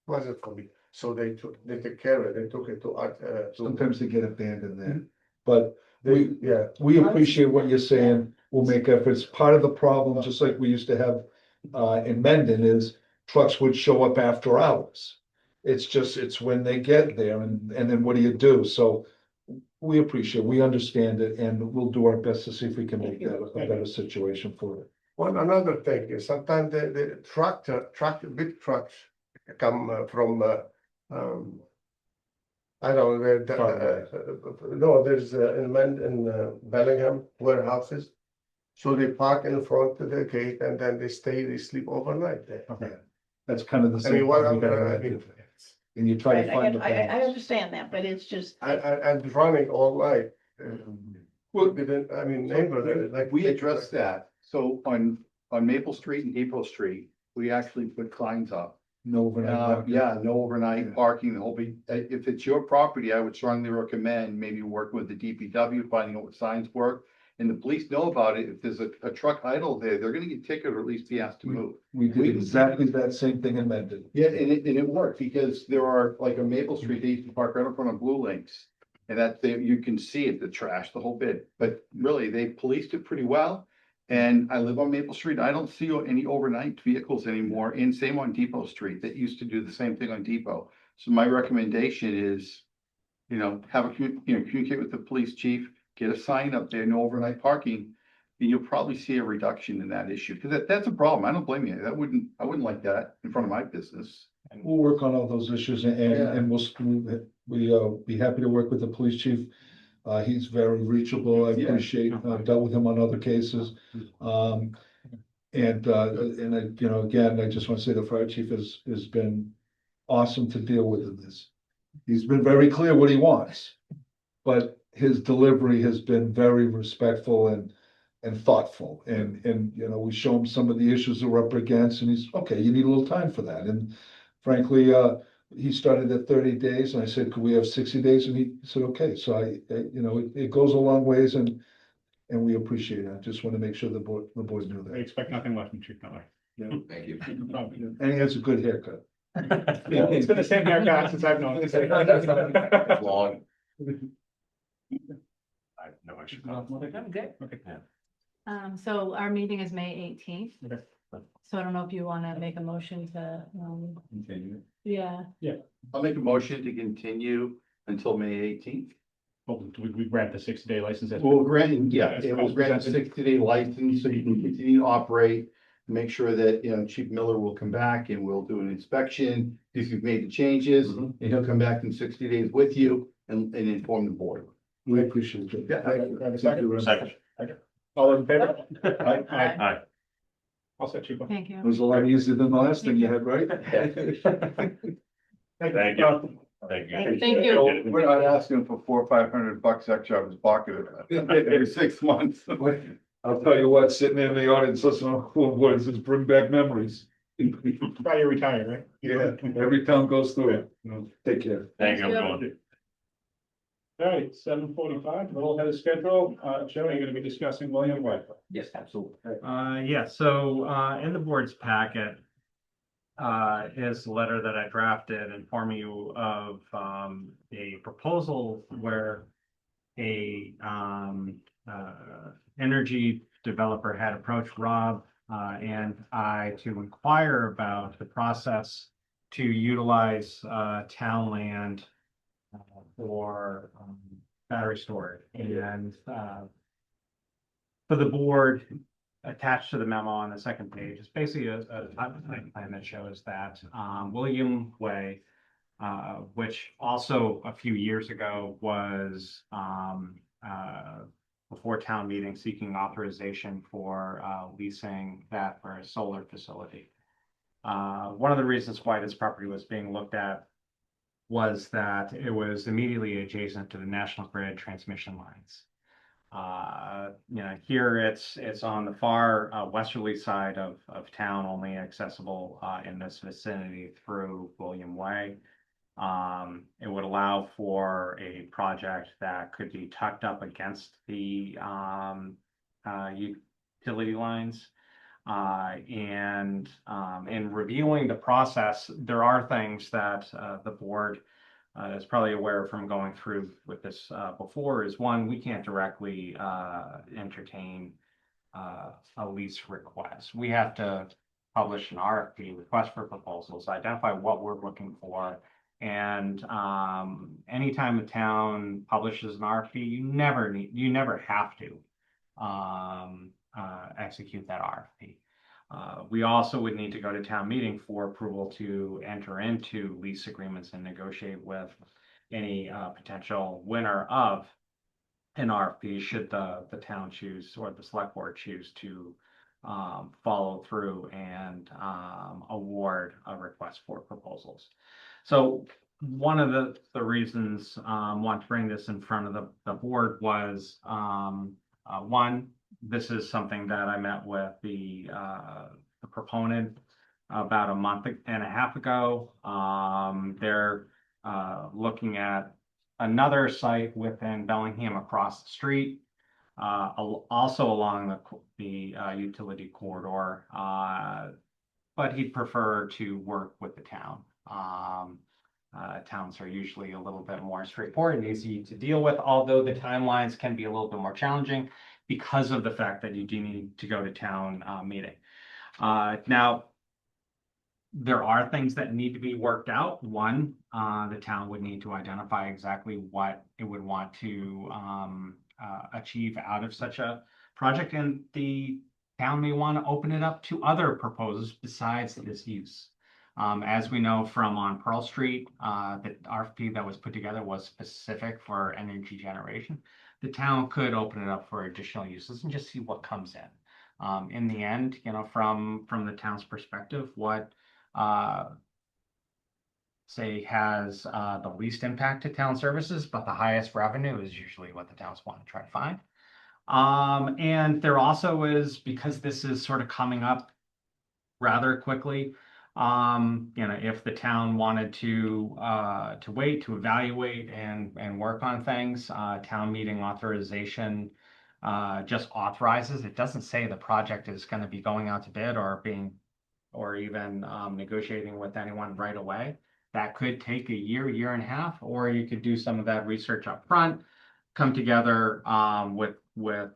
wasn't for me, so they took care of it, they took it to art, Sometimes they get abandoned there, but they, yeah. we appreciate what you're saying. We'll make efforts. Part of the problem, just like we used to have in Mendon, is trucks would show up after hours. It's when they get there and then what do you do? So we appreciate, we understand it, and we'll do our best to see if we can make that a better situation for it. One another thing is sometimes the big trucks come from, I don't know, no, there's in Bellingham warehouses. So they park in front of the gate and then they sleep overnight there. Okay. That's kind of the I same. mean, what thing we I'm, gotta I do. mean, And you try to Right, find the I balance. understand that, but it's just. I'm running all night. Well, I mean, neighbor, like. We addressed that. So on Maple Street and April Street, we actually put signs up. No overnight. parking. Yeah, no overnight parking, the whole big, if it's your property, I would strongly recommend maybe working with the DPW, finding out what signs work. And the police know about it. If there's a truck idle there, they're gonna get ticketed or at least be asked to move. We did exactly that same thing in Mendon. Yeah, and it worked because there are, like on Maple Street, they used to park right in front of Blue Links. And that there, you can see it, the trash, the whole bit, but really, they policed it pretty well. And I live on Maple Street, I don't see any overnight vehicles anymore, and same on Depot Street, that used to do the same thing on Depot. So my recommendation is, communicate with the police chief, get a sign up there, no overnight parking. And you'll probably see a reduction in that issue, because that's a problem, I don't blame you, I wouldn't like that in front of my business. We'll work on all those issues and we'll be happy to work with the police chief. He's very reachable. I Yeah. appreciate, dealt with him on other cases. And again, I just want to say the fire chief has been awesome to deal with in this. He's been very clear what he wants, but his delivery has been very respectful and thoughtful. And we show him some of the issues that we're up against and he's, okay, you need a little time for that. And frankly, he started at 30 days and I said, could we have 60 days? And he said, okay. So it goes a long ways and we appreciate it. I just want to make sure the board knew We that. expect nothing less from Chief Miller. Thank you. And he has a good haircut. It's been the same haircut since I've known him. Long. I have no issue. So our meeting is May 18th. Okay. So I don't know if you want to make a motion to, Continue. yeah. I'll make a motion to continue until May 18th. Well, we grant the 60-day license. Well, granted, yeah, it will grant a 60-day license, so you can continue to operate. Make sure that, Chief Miller will come back and we'll do an inspection, if you've made the changes, and he'll come back in 60 days with you and inform the board. We appreciate it. Yeah, thank you. Have a second? Second. All in favor? Aye. Aye. I'll set Chief. Thank you. It was a lot easier than the last thing you had, right? Thank you. Thank you. Thank you. We're not asking for $400 or $500 extra out of his pocket every 6 months. I'll tell you what, sitting in the audience, listening to school boards, just bring back memories. Try you retired, right? Yeah, every town goes through it. Take care. Thank you. I'm going. All right, 7:45, we'll have a schedule. Joe, you're gonna be discussing William White. Yes, absolutely. Yeah, so in the board's packet is a letter that I drafted informing you of a proposal where a energy developer had approached Rob and I to inquire about the process to utilize town land for battery storage. And for the board, attached to the memo on the second page, it's basically a timeline plan that shows that William Way, which also a few years ago was before town meeting seeking authorization for leasing that for a solar facility. One of the reasons why this property was being looked at was that it was immediately adjacent to the National Grid transmission lines. Here it's on the far westerly side of town, only accessible in this vicinity through William Way. It would allow for a project that could be tucked up against the utility lines. And in reviewing the process, there are things that the board is probably aware from going through with this before. Is one, we can't directly entertain a lease request. We have to publish an RFP, request for proposals, identify what we're looking for. And anytime a town publishes an RFP, you never have to execute that RFP. We also would need to go to town meeting for approval to enter into lease agreements and negotiate with any potential winner of an RFP should the town choose or the select board choose to follow through and award a request for proposals. So one of the reasons I want to bring this in front of the board was one, this is something that I met with the proponent about a month and a half ago. They're looking at another site within Bellingham across the street, also along the utility corridor, but he'd prefer to work with the town. Towns are usually a little bit more straightforward and easy to deal with, although the timelines can be a little bit more challenging because of the fact that you do need to go to town meeting. Now, there are things that need to be worked out. One, the town would need to identify exactly what it would want to achieve out of such a project, and the town may want to open it up to other proposals besides this use. As we know from on Pearl Street, the RFP that was put together was specific for energy generation. The town could open it up for additional uses and just see what comes in. In the end, from the town's perspective, what say has the least impact to town services, but the highest revenue is usually what the towns want to try to find. And there also is, because this is sort of coming up rather quickly, If the town wanted to wait, to evaluate and work on things, town meeting authorization just authorizes. It doesn't say the project is going to be going out to bid or even negotiating with anyone right away. That could take a year and a half, or you could do some of that research up front, come together with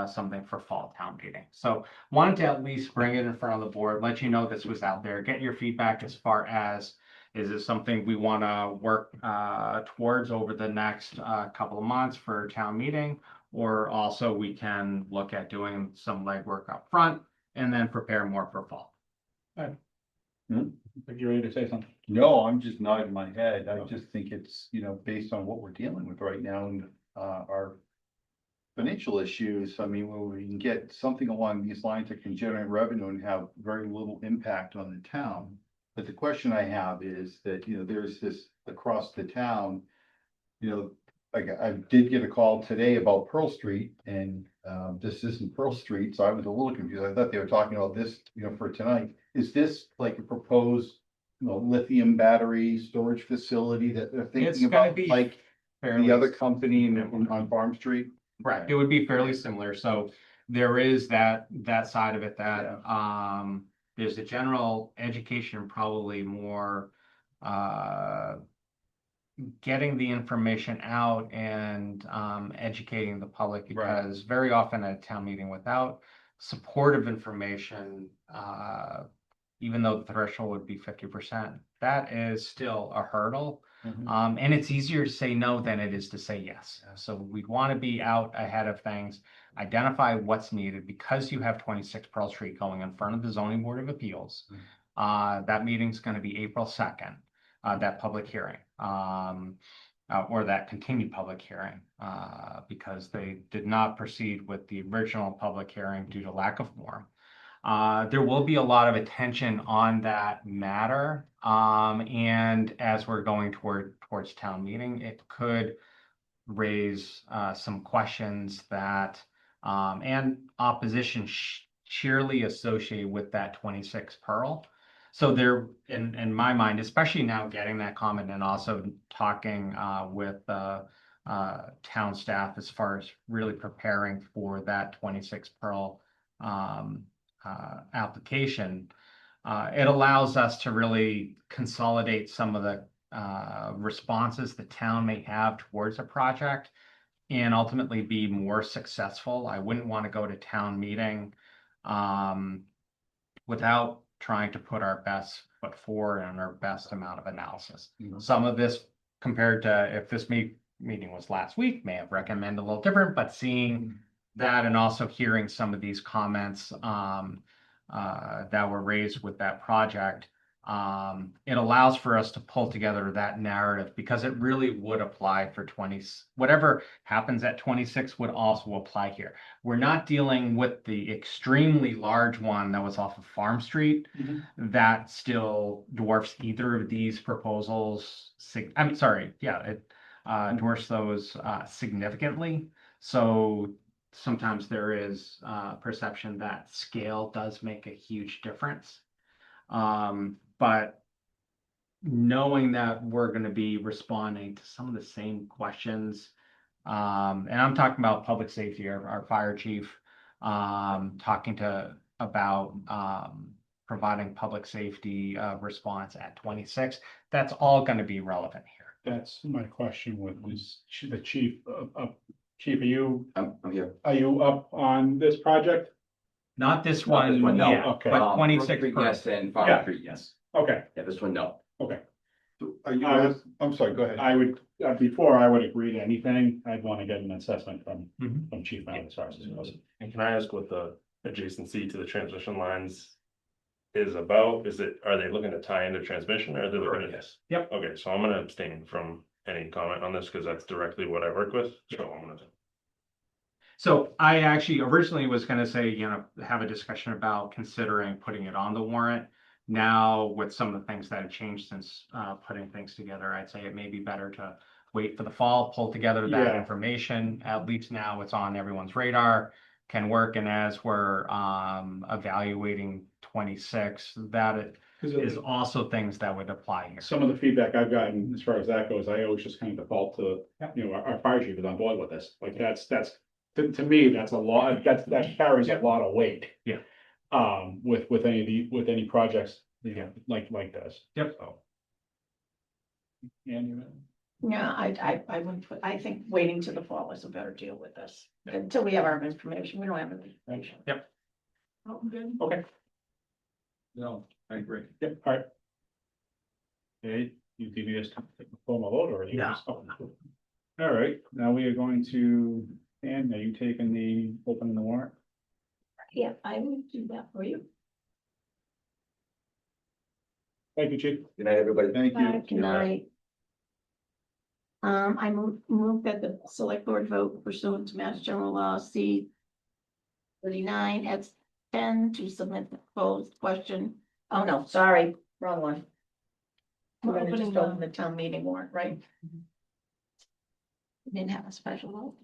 something for fall town meeting. So wanted to at least bring it in front of the board, let you know this was out there, get your feedback as far as, is this something we want to work towards over the next couple of months for town meeting? Or also we can look at doing some legwork up front and then prepare more for fall. Think you're ready to say something? No, I'm just nodding my head. I just think it's, based on what we're dealing with right now and our financial issues. I mean, when we can get something along these lines that can generate revenue and have very little impact on the town. But the question I have is that, there's this across the town, like I did get a call today about Pearl Street and this isn't Pearl Street, so I was a little confused. I thought they were talking about this, for tonight. Is this like a proposed, lithium battery storage facility that they're It's thinking gonna about, be like fairly the other company on Farm Street? Right, it would be fairly similar, so there is that side of it that there's a general education, probably more getting the information out and educating the public, because very often at a town meeting without supportive information, even though the threshold would be 50%, that is still a hurdle. And it's easier to say no than it is to say yes. So we'd want to be out ahead of things, identify what's needed, because you have 26 Pearl Street going in front of the Zoning Board of Appeals. That meeting's going to be April 2nd, that public hearing, or that continued public hearing, because they did not proceed with the original public hearing due to lack of quorum. There will be a lot of attention on that matter. And as we're going towards town meeting, it could raise some questions that and opposition sheerly associated with that 26 Pearl. So there, in my mind, especially now getting that comment and also talking with town staff as far as really preparing for that 26 Pearl application, it allows us to really consolidate some of the responses the town may have towards a project and ultimately be more successful. I wouldn't want to go to town meeting without trying to put our best foot forward and our best amount of analysis. Some of this, compared to if this meeting was last week, may have recommended a little different, but seeing that and also hearing some of these comments that were raised with that project, it allows for us to pull together that narrative, because it really would apply for whatever happens at 26 would also apply here. We're not dealing with the extremely large one that was off of Farm Street. That still dwarfs either of these proposals. It dwarfs those significantly. So sometimes there is perception that scale does make a huge difference. But knowing that we're going to be responding to some of the same questions, and I'm talking about public safety, our fire chief, talking about providing public safety response at 26, that's all going to be relevant here. That's my question with the chief. Chief, are you? I'm here. Are you up on this project? Not this Not one, this one, no. yeah, Okay. but 26 Street, Pearl. yes, and Farm Yeah. Street, yes. Okay, Yeah, this one, no. okay. Are you, I'm sorry, go ahead. I would, before I would agree to anything, I'd want to get an assessment from Chief Malley as far as this goes. And can I ask what the adjacency to the transmission lines is about? Are they looking to tie into transmission, or are they looking at this? Yep. Okay, so I'm gonna abstain from any comment on this because that's directly what I work with, so I'm gonna. So I actually originally was going to say, have a discussion about considering putting it on the warrant. Now, with some of the things that have changed since putting things together, I'd say it may be better to wait for the fall, pull together that information. At least now it's on everyone's radar, can work. And as we're evaluating 26, that is also things that would apply here. Some of the feedback I've gotten as far as that goes, I always just kind of default to, our fire chief is on board with this. Like that's, to me, that's a lot, that carries a lot of weight. Yeah. With any projects, like this. Yep. So. And Yeah, I wouldn't put, I think waiting till the fall is a better deal with this, until we have our information, we don't have any information. Yep. Oh, good. Okay. No, I agree. Yep, all right. Okay, you give me this formal vote or? No. All right, now we are going to, Ann, are you taking the opening the warrant? Yeah, I will do that for you. Thank you, Chief. Good night, everybody. Thank you. Good night. I move that the select board vote pursuant to Mass General Law C 39 at 10 to submit the proposed question. Oh, no, sorry, wrong one. We're gonna just open the town meeting warrant, right? We didn't have a special vote.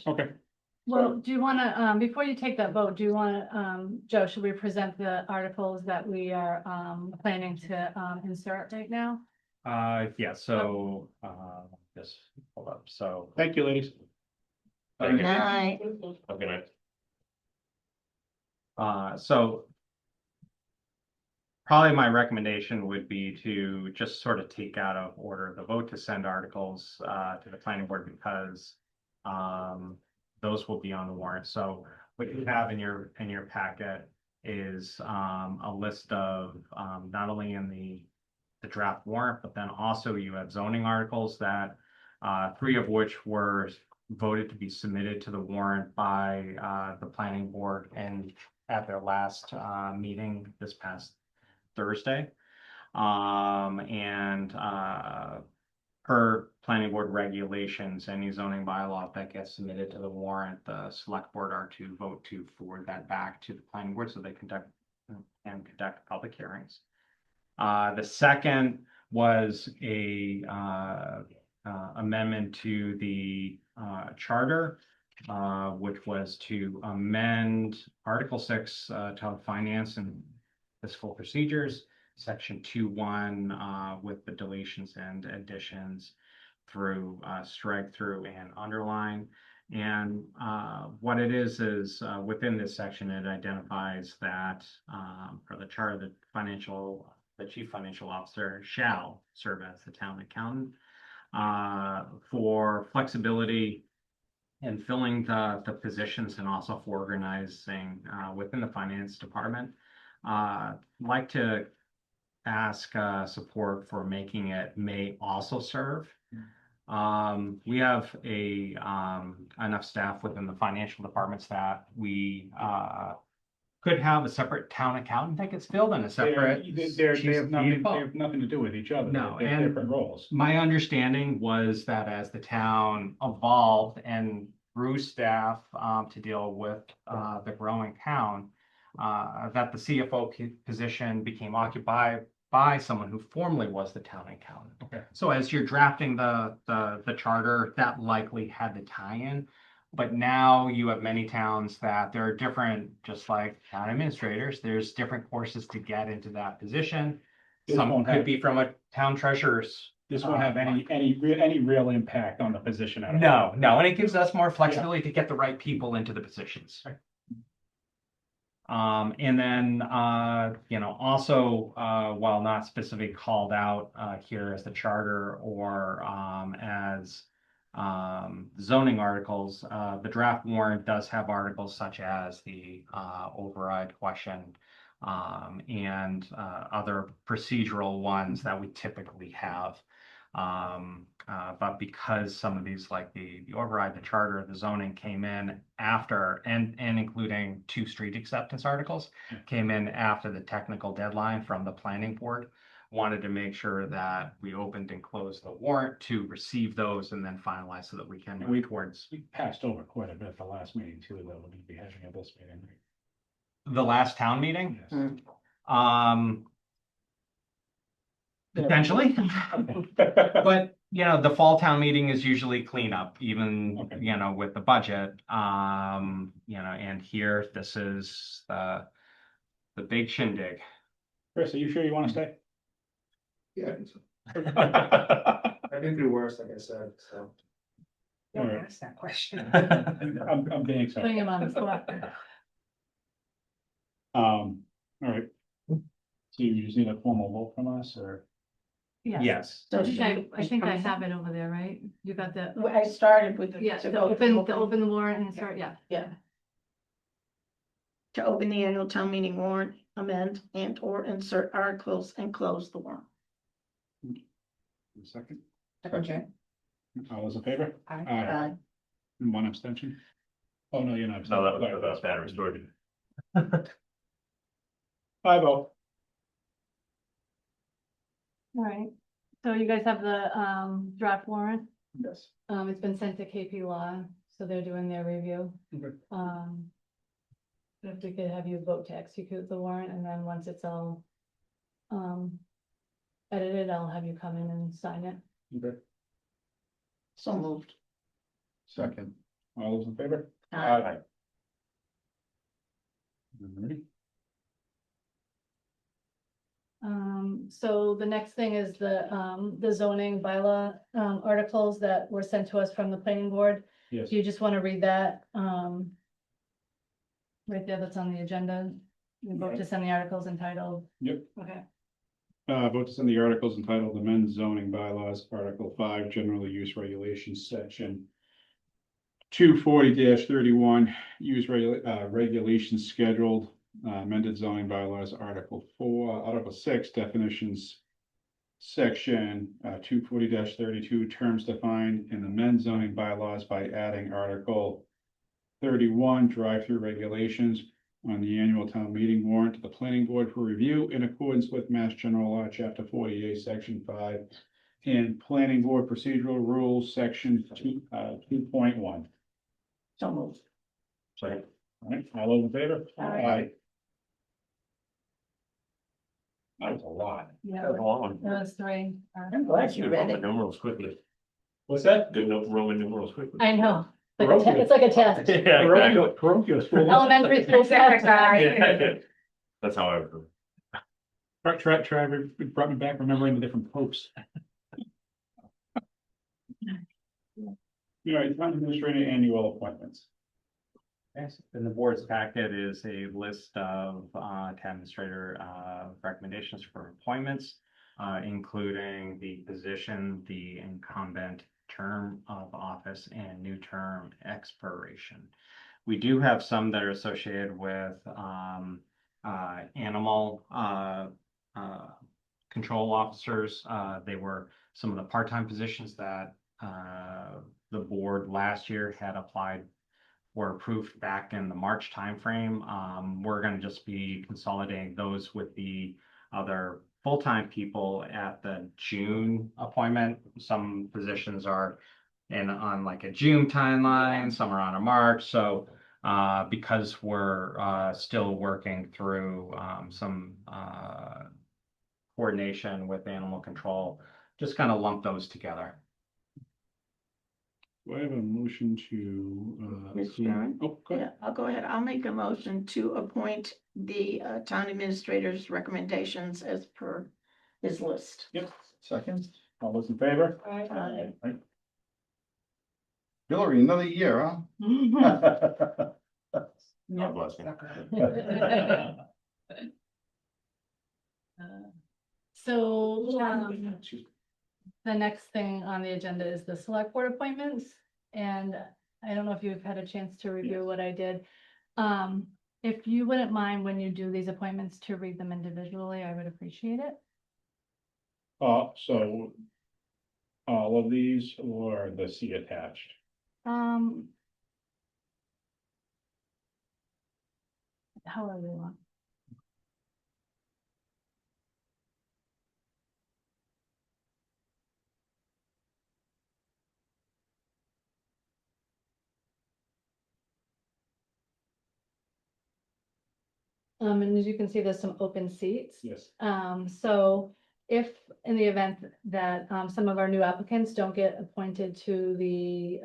Okay. Well, do you want to, before you take that vote, do you want to, Joe, should we present the articles that we are planning to insert right now? Yeah, so, just hold up, so. Thank you, ladies. Good night. Okay, So probably my recommendation would be to just sort of take out of order the vote to send articles to the planning board because those will be on the warrant. So what you have in your packet is a list of not only in the draft warrant, but then also you have zoning articles that 3 of which were voted to be submitted to the warrant by the planning board and at their last meeting this past Thursday. Per planning board regulations, any zoning bylaw that gets submitted to the warrant, the select board are to vote to forward that back to the planning board so they conduct public hearings. The second was a amendment to the charter, which was to amend Article 6, Town Finance and Fiscal Procedures, Section 2.1, with the deletions and additions through strike through and underline. And what it is within this section, it identifies that for the charter, the chief financial officer shall serve as the town accountant for flexibility in filling the positions and also for organizing within the finance department. Like to ask support for making it may also serve. We have enough staff within the financial departments that we could have a separate town accountant that gets filled in a separate. They have nothing to do with each other. No, They're and different roles. my understanding was that as the town evolved and grew staff to deal with the growing town, that the CFO position became occupied by someone who formerly was the town accountant. Okay. So as you're drafting the charter, that likely had the tie-in. But now you have many towns that there are different, just like town administrators, there's different courses to get into that position. Some could be from a town treasurer's. This won't have any real impact on the position at all. No, and it gives us more flexibility to get the right people into the positions. And then, also, while not specifically called out here as the charter or as zoning articles, the draft warrant does have articles such as the override question and other procedural ones that we typically have. But because some of these, like the override, the charter, the zoning came in after, and including 2 street acceptance articles, came in after the technical deadline from the planning board, wanted to make sure that we opened and closed the warrant to receive those and then finalize so that we can move towards. We passed over quite a bit at the last meeting too, that we're going to be having at this meeting. The last town meeting? Yes. Potentially. But, the fall town meeting is usually cleanup, even, with the budget. And here, this is the big shindig. Chris, are you sure you want to stay? Yeah. I'm, I can do worse, like I said, so. Don't Alright. ask that question. I'm being sorry. Putting him on the spot. All right. So you just need a formal vote from us, or? Yeah. Yes. So I think I have it over there, right? You got the, I started with. yeah, to the vote- open the warrant and start, yeah. Yeah. To open the annual town meeting warrant, amend and or insert articles and close the warrant. Second, Okay. all those in favor? Aye. Aye. And one abstention? Oh, no, you're not. No, that was about battery storage. 5-0. All right. So you guys have the draft warrant. Yes. It's been sent to KP Law, so they're doing their review. Okay. If we could have you vote to execute the warrant, and then once it's all edited, I'll have you come in and sign it. Okay. So moved. Second. All those in favor? Aye. Alrighty. So the next thing is the zoning bylaw articles that were sent to us from the planning board. Yes. Do you just want to read that? Right there, that's on the agenda. We vote to send the articles entitled. Yep. Okay. Vote to send the articles entitled Amend Zoning Bylaws, Article 5, General Use Regulations, Section 240-31, Regulations Scheduled, amended zoning bylaws, Article 4, Article 6, Definitions, Section 240-32, Terms Defined, and amend zoning bylaws by adding Article 31, Drive-through Regulations on the annual town meeting warrant to the planning board for review in accordance with Mass General Law, Chapter 48, Section 5, and Planning Board Procedural Rules, Section 2.1. So moved. Second. All right, all those in favor? Aye. That was a lot. Yeah, That was long. those three. I'm glad you read Roman it. numerals quickly. What's that? Good enough Roman numerals quickly. I know. It's like a test. Yeah, exactly. Parochial school. Elementary school test. That's how I would. It brought me back remembering the different popes. All right, town administrator annual appointments. Yes, in the board's packet is a list of town administrator recommendations for appointments, including the position, the incumbent, term of office, and new term expiration. We do have some that are associated with animal control officers. They were some of the part-time positions that the board last year had applied were approved back in the March timeframe. We're going to just be consolidating those with the other full-time people at the June appointment. Some positions are on like a June timeline, some are on a March. So because we're still working through some coordination with animal control, just kind of lump those together. Do I have a motion to? Mr. Chairman? Oh, go ahead. Yeah, I'll go ahead. I'll make a motion to appoint the town administrator's recommendations as per his list. Yep, second. All those in favor? Aye. Hillary, another year, huh? God bless you. So the next thing on the agenda is the select board appointments. And I don't know if you've had a chance to review what I did. If you wouldn't mind when you do these appointments to read them individually, I would appreciate it. So all of these or the C attached? However you want. And as you can see, there's some open seats. Yes. So if in the event that some of our new applicants don't get appointed to the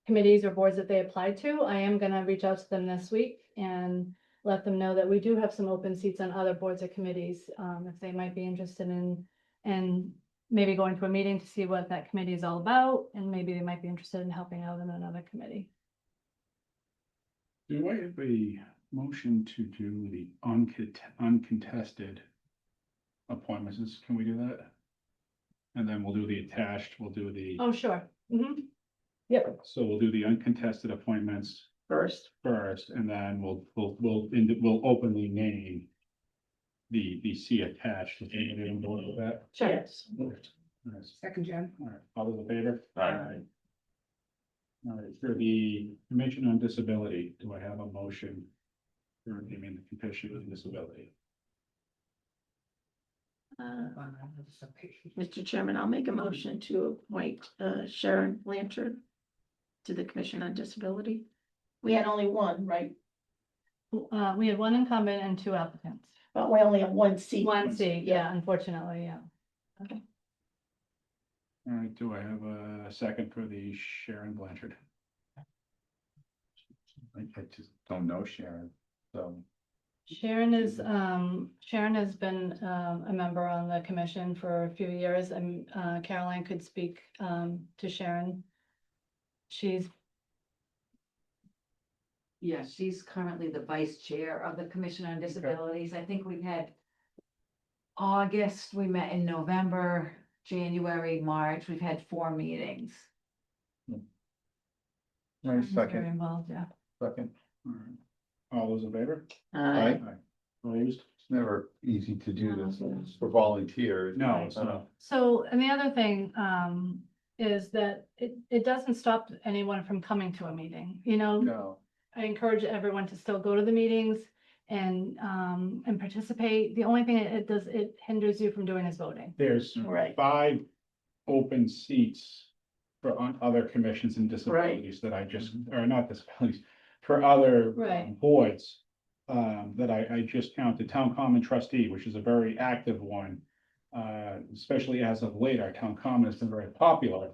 committees or boards that they applied to, I am gonna reach out to them this week and let them know that we do have some open seats on other boards or committees, if they might be interested in maybe going to a meeting to see what that committee is all about, and maybe they might be interested in helping out in another committee. Do I have a motion to do the uncontested appointments? Can we do that? And then we'll do the attached, we'll do the, Oh, sure. Mhm. Yep. so we'll do the uncontested appointments First, first, and then we'll openly name the C attached. Is anybody on board with that? Sure. yes. Alright, Second, Jen. all those in favor? Aye. All right, for the Commission on Disability, do I have a motion for naming the Commission on Disability? Mr. Chairman, I'll make a motion to appoint Sharon Blanchard to the Commission on Disability. We had only one, right? We had one incumbent and two applicants. But we only have one seat. One seat, yeah, unfortunately, yeah. Okay. All right, do I have a second for the Sharon Blanchard? I just don't know Sharon, so. Sharon has been a member on the commission for a few years, and Caroline could speak to Sharon. Yeah, she's currently the vice chair of the Commission on Disabilities. I think we've had August, we met in November, January, March, we've had 4 meetings. All right, Sharon's very second, involved, yeah. second. All right. All those in favor? Aye. Opposed? It's never easy to do this for volunteers. No, it's not. So, and the other thing is that it doesn't stop anyone from coming to a meeting, you know? No. I encourage everyone to still go to the meetings and participate. The only thing it does, it hinders you from doing is voting. There's Right. 5 open seats for on other commissions and disabilities that I just, or not disabilities, for other Right. boards that I just counted. Town Common Trustee, which is a very active one. Especially as of late, our Town Common has been very popular.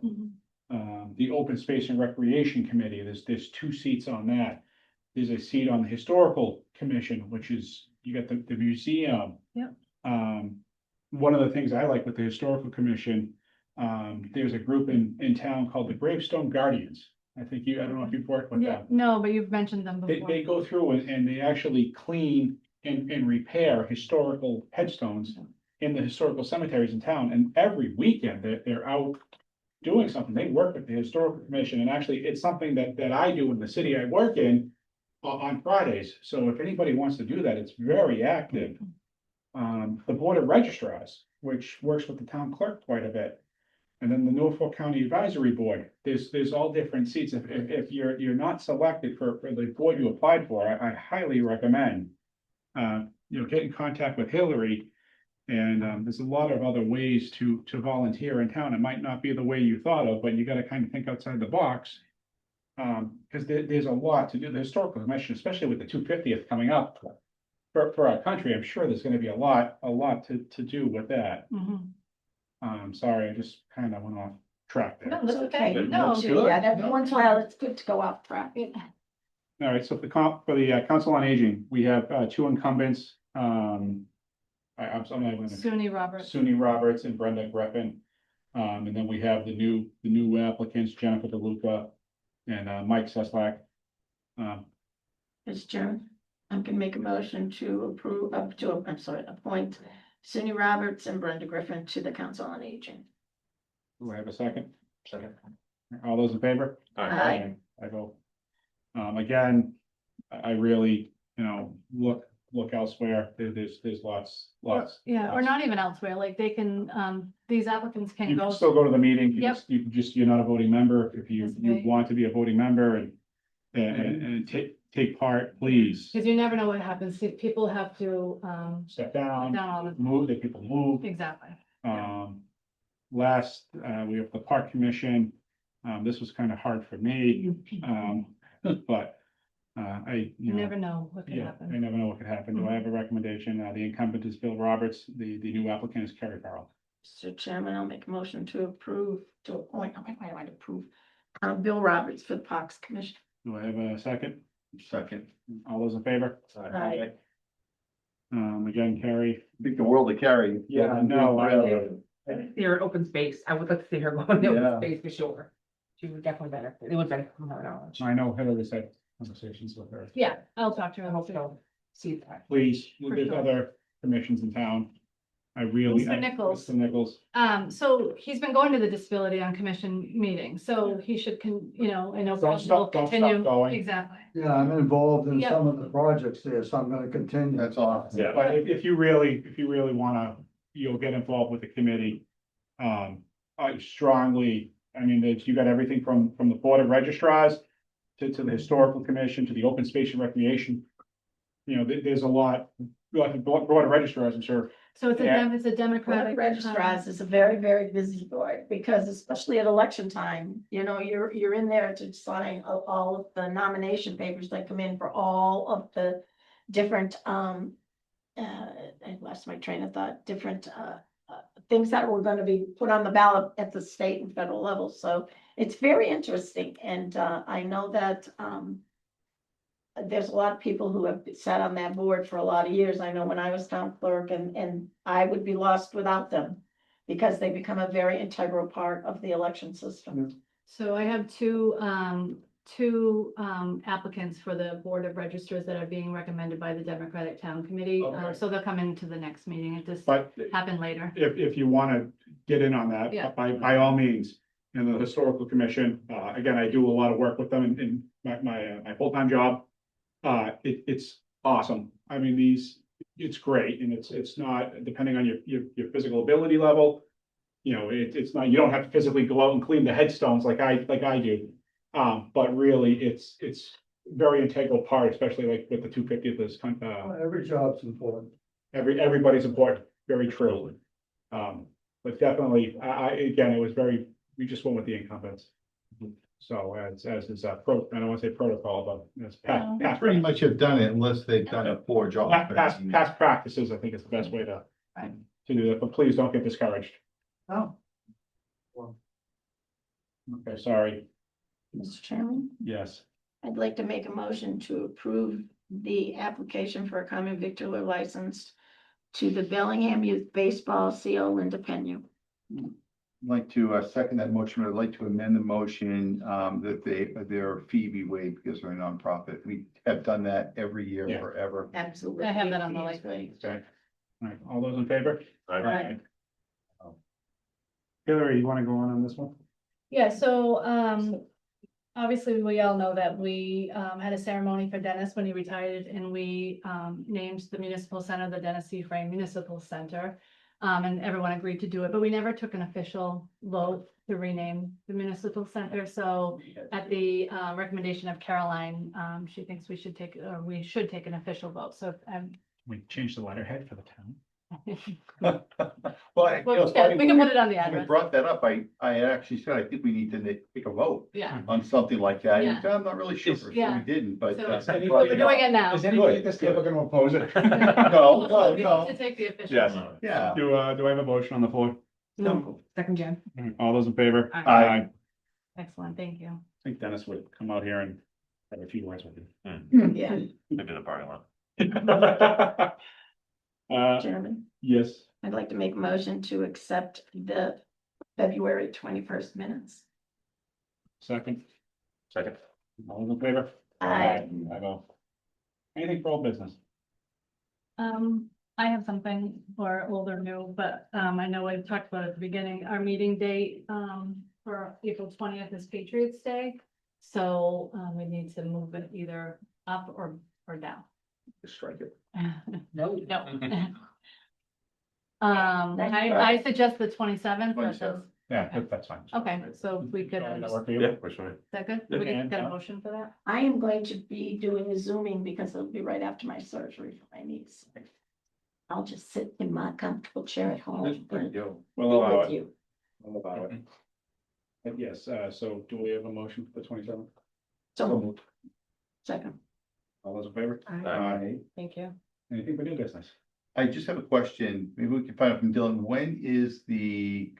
The Open Space and Recreation Committee, there's 2 seats on that. There's a seat on the Historical Commission, which is, you got the museum. Yep. One of the things I like with the Historical Commission, there's a group in town called the Gravestone Guardians. I don't know if you've worked with Yeah, them. no, but you've mentioned them They before. go through and they actually clean and repair historical headstones in the historical cemeteries in town. And every weekend, they're out doing something. They work with the Historical Commission, and actually, it's something that I do in the city I work in on Fridays. So if anybody wants to do that, it's very active. The Board of Registrars, which works with the town clerk quite a bit. And then the Norfolk County Advisory Board, there's all different seats. If you're not selected for the board you applied for, I highly recommend get in contact with Hillary. And there's a lot of other ways to volunteer in town. It might not be the way you thought of, but you gotta kind of think outside the box. Because there's a lot to do. The Historical Commission, especially with the 250th coming up for our country, I'm sure there's gonna be a lot to do with that. Sorry, I just kind of went off track there. No, that's okay. But No, that's good. yeah, every once in a while, it's good to go off track. All right, so for the Council on Aging, we have 2 incumbents. I'm not gonna. SUNY Roberts. SUNY Roberts and Brenda Greppin. And then we have the new applicants, Jennifer DeLuca and Mike Seslak. Mr. Chairman, I'm gonna make a motion to appoint SUNY Roberts and Brenda Griffin to the Council on Aging. Do I have a second? Second. All those in favor? Aye. I vote. Again, I really, look elsewhere. There's lots. Yeah, or not even elsewhere, like they can, these applicants You can can go. still go to the meeting. Yep. You're not a voting member. If you Participate. want to be a voting member and take part, please. Because you never know what happens. See, people have to, Step down, down all the- move, the people move. exactly. Last, we have the Park Commission. This was kind of hard for me. But You never know what could I happen. never know what could happen. Do I have a recommendation? The incumbent is Bill Roberts. The new applicant is Kerry Farrell. Mr. Chairman, I'll make a motion to appoint, Bill Roberts for the Parks Commission. Do I have a second? Second. All those in favor? Aye. Again, Carrie. I think the world of Carrie. Yeah, no, I didn't see her in open space. I would like to see her go in the Yeah. open space for sure. She would definitely benefit. It would benefit from her knowledge. I know Hillary's had conversations with her. Yeah, I'll talk to I her. hope she'll see that. Please, For there's sure. other commissions in town. I really. Mr. Nichols. Mr. Nichols. So he's been going to the Disability on Commission meeting, so he should I know. Don't stop- don't stop continue. going. Exactly. Yeah, I'm involved in Yep. some of the projects there, so I'm gonna continue. That's awesome. Yeah. But if you really wanna, you'll get involved with the committee. I strongly, I mean, you got everything from the Board of Registrars to the Historical Commission, to the Open Space and Recreation. There's a lot, like the Board of Registrars, I'm sure. So it's Yeah. it's a Board democratic. of Registrars is a very, very busy board, because especially at election time, you're in there to sign all of the nomination papers that come in for all of the different, I lost my train of thought, different, things that were gonna be put on the ballot at the state and federal level, so it's very interesting, and, I know that, there's a lot of people who have sat on that board for a lot of years. I know when I was town clerk, and I would be lost without them, because they become a very integral part of the election system. So I have two applicants for the Board of Registers that are being recommended by the Democratic Town Committee. Okay. So they'll come into the next meeting. It just But happened later. if you wanna get in on that, Yeah. by all means. In the Historical Commission, again, I do a lot of work with them in my full-time job. It's awesome. I mean, it's great, and it's not, depending on your physical ability level. It's not, you don't have to physically go out and clean the headstones like I do. But really, it's very integral part, especially like with the 250th is Every job's important. everybody's important, very true. But definitely, again, it was we just went with the incumbents. So as is I don't want to say protocol, but it's past Pretty much have done it unless they've done a poor job. past practices, I think is the best way to do that, but please don't get discouraged. Oh. Okay, sorry. Mr. Chairman, Yes. I'd like to make a motion to approve the application for a common victular license to the Bellingham Youth Baseball CO Linda Pena. I'd like to second that motion, but I'd like to amend the motion that their fee be waived because they're a nonprofit. We have done that every year Yeah. forever. Absolutely. I have that on the license. Okay. All right, all those in favor? Aye. Hillary, you want to go on this one? Yeah, so, obviously, we all know that we, had a ceremony for Dennis when he retired, and we, named the municipal center the Dennis C. Frame Municipal Center. And everyone agreed to do it, but we never took an official vote to rename the municipal center. So at the, recommendation of Caroline, she thinks we should take an official vote. So, We changed the letterhead for the town. Well, Well, yeah, we can put it on the when we address. brought that up, I actually said, I think we need to take a vote Yeah. on something like that. Yeah. And he said, I'm not really sure, so we Yeah. didn't, but. So- uh, So we're doing it now. Is anybody at this table going to oppose it? No, no, We no. need to take the official. Yes. vote. Yeah. Do I have a motion on the floor? No, second gen. All those in favor? Aye. I Excellent, thank you. think Dennis would come out here and have a few words with you. Yeah, Maybe the parking lot. Chairman, Yes, I'd like to make a motion to accept the February 21st minutes. second. Second. All those in favor? Aye. I vote. Anything for old business? I have something for old or new, but, I know I talked about it at the beginning, our meeting date, for April 20th is Patriots Day. So, we need to move it either up or down. Strike it. No. I suggest the 27th, but that's, Yeah, that's fine. okay, so if we could, Does that is work for you? Yeah, for sure. that good? We can get a motion for that? I am going to be doing a Zooming because it'll be right after my surgery for my knees. I'll just sit in my comfortable chair at home. and be We'll allow with it. you. We'll allow it. But yes, so do we have a motion for the 27th? So moved. Second. All those in favor? Aye. Thank you. Anything for new business? I just have a question. Maybe we can find out from Dylan. When is the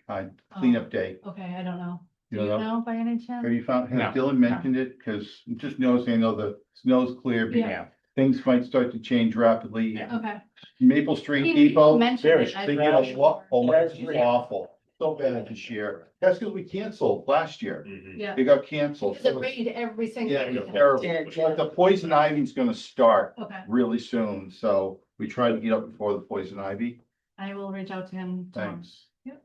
cleanup day? Okay, I don't know. You Do you know by any chance? Have you found, No. has Dylan mentioned it? Cause just noticing, I know the snow's clear, but Yeah. things might start to change rapidly. Okay. Maple Street He Depot, mentioned it. they get a lot, oh, it's awful, so bad this year. That's because we canceled last year. Yeah. They got canceled. Because it rained every single Yeah, it was week. terrible. But the poison ivy's gonna start Okay, really soon, so we try to get up before the poison ivy. I will reach out to him tomorrow. Thanks. Yep.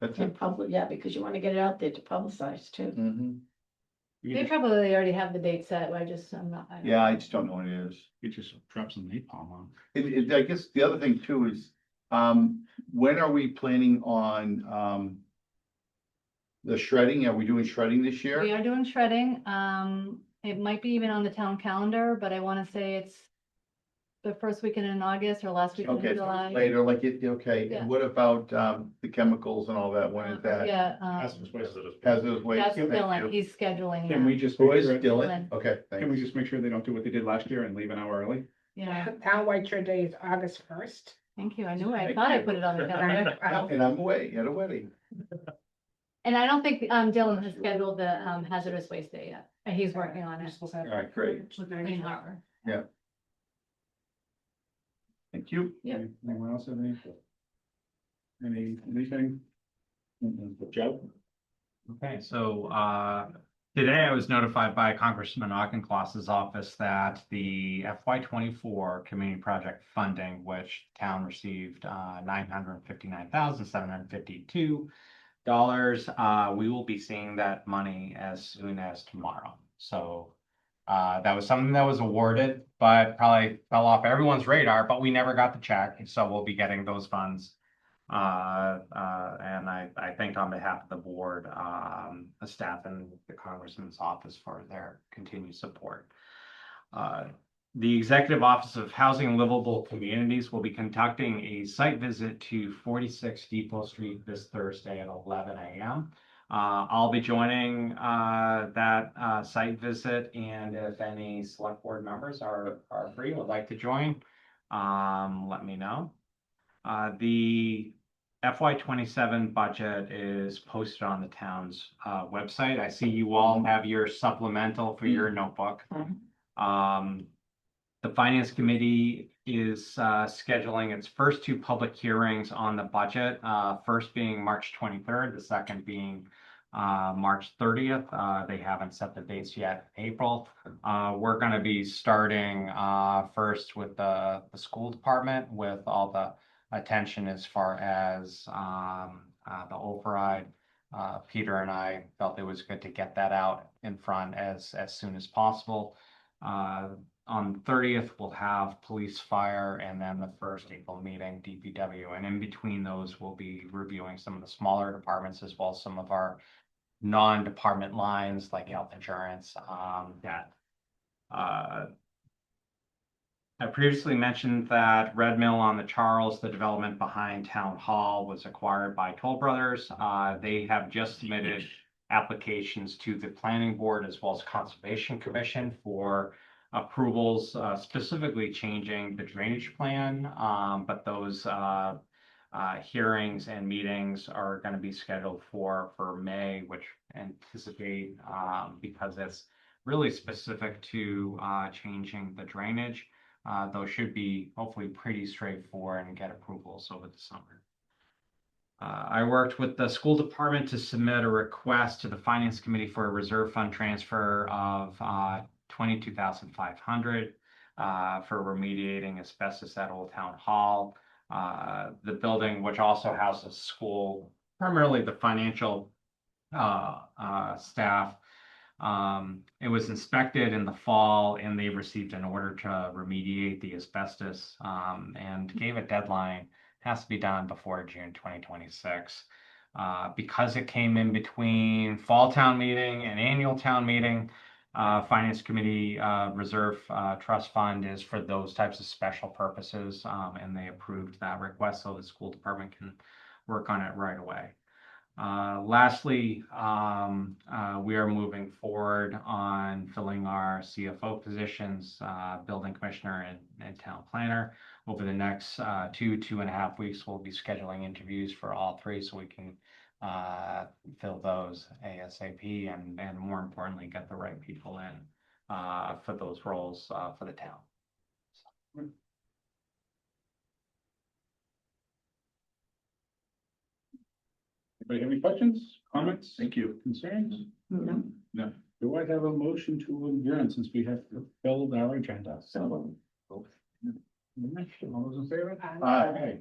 That's And it. public, yeah, because you want to get it out there to publicize too. Mhm. They probably already have the date set, but I'm not. I don't Yeah, I know. just don't know what it is. You just drop some napalm on. I guess the other thing too is, when are we planning on, the shredding? Are we doing shredding this year? We are doing shredding. It might be even on the town calendar, but I want to say it's the first weekend in August or last weekend Okay, in July. later, like okay, Yeah. and what about, the chemicals and all that? When is that? Yeah. Hazardous waste. That's Thank you. Dylan. He's scheduling. Can that. we just Who make is sure, Dylan? Okay, can we thanks. just make sure they don't do what they did last year and leave an hour early? Yeah, Townwide Shred Day is August 1st. thank you. I knew I thought I put it on the calendar. And I'm away at a wedding. And I don't think Dylan has scheduled the hazardous waste day yet. He's working on it. All right, great. Clean Harbor. Thank you. Yeah. Anyone else have anything? Joe? Okay, so today I was notified by Congressman Auchincloss's office that the FY 24 community project funding, which town received $959,752, we will be seeing that money as soon as tomorrow. So that was something that was awarded, but probably fell off everyone's radar, but we never got the check. So we'll be getting those funds. And I think on behalf of the board, the staff and the congressman's office for their continued support. The Executive Office of Housing and Livable Communities will be conducting a site visit to 46 Depot Street this Thursday at 11 a.m. I'll be joining that site visit, and if any select board members are free, would like to join, let me know. The FY 27 budget is posted on the town's website. I see you all have your supplemental for your notebook. The Finance Committee is scheduling its first two public hearings on the budget, first being March 23rd, the second being March 30th. They haven't set the dates yet in April. We're going to be starting first with the school department with all the attention as far as the override. Peter and I felt it was good to get that out in front as soon as possible. On the 30th, we'll have police, fire, and then the first April meeting, DPW. And in between those, we'll be reviewing some of the smaller departments as well as some of our non-department lines like health insurance, debt. I previously mentioned that Red Mill on the Charles, the development behind Town Hall, was acquired by Toll Brothers. They have just submitted applications to the Planning Board as well as Conservation Commission for approvals, specifically changing the drainage plan. But those hearings and meetings are going to be scheduled for May, which anticipate because it's really specific to changing the drainage. Those should be hopefully pretty straightforward and get approvals over the summer. I worked with the school department to submit a request to the Finance Committee for a reserve fund transfer of $22,500 for remediating asbestos at Old Town Hall. The building, which also houses school, primarily the financial staff. It was inspected in the fall and they received an order to remediate the asbestos and gave a deadline. It has to be done before June 2026. Because it came in between fall town meeting and annual town meeting, Finance Committee Reserve Trust Fund is for those types of special purposes, and they approved that request so the school department can work on it right away. Lastly, we are moving forward on filling our CFO positions, building commissioner and town planner. Over the next 2.5 weeks, we'll be scheduling interviews for all three so we can fill those ASAP and more importantly, get the right people in for those roles for the town. Anybody have any questions, comments? Thank you. Concerns? No. No. Do I have a motion to adjourn since we have filled our agenda? So. All those in favor? Aye. Aye.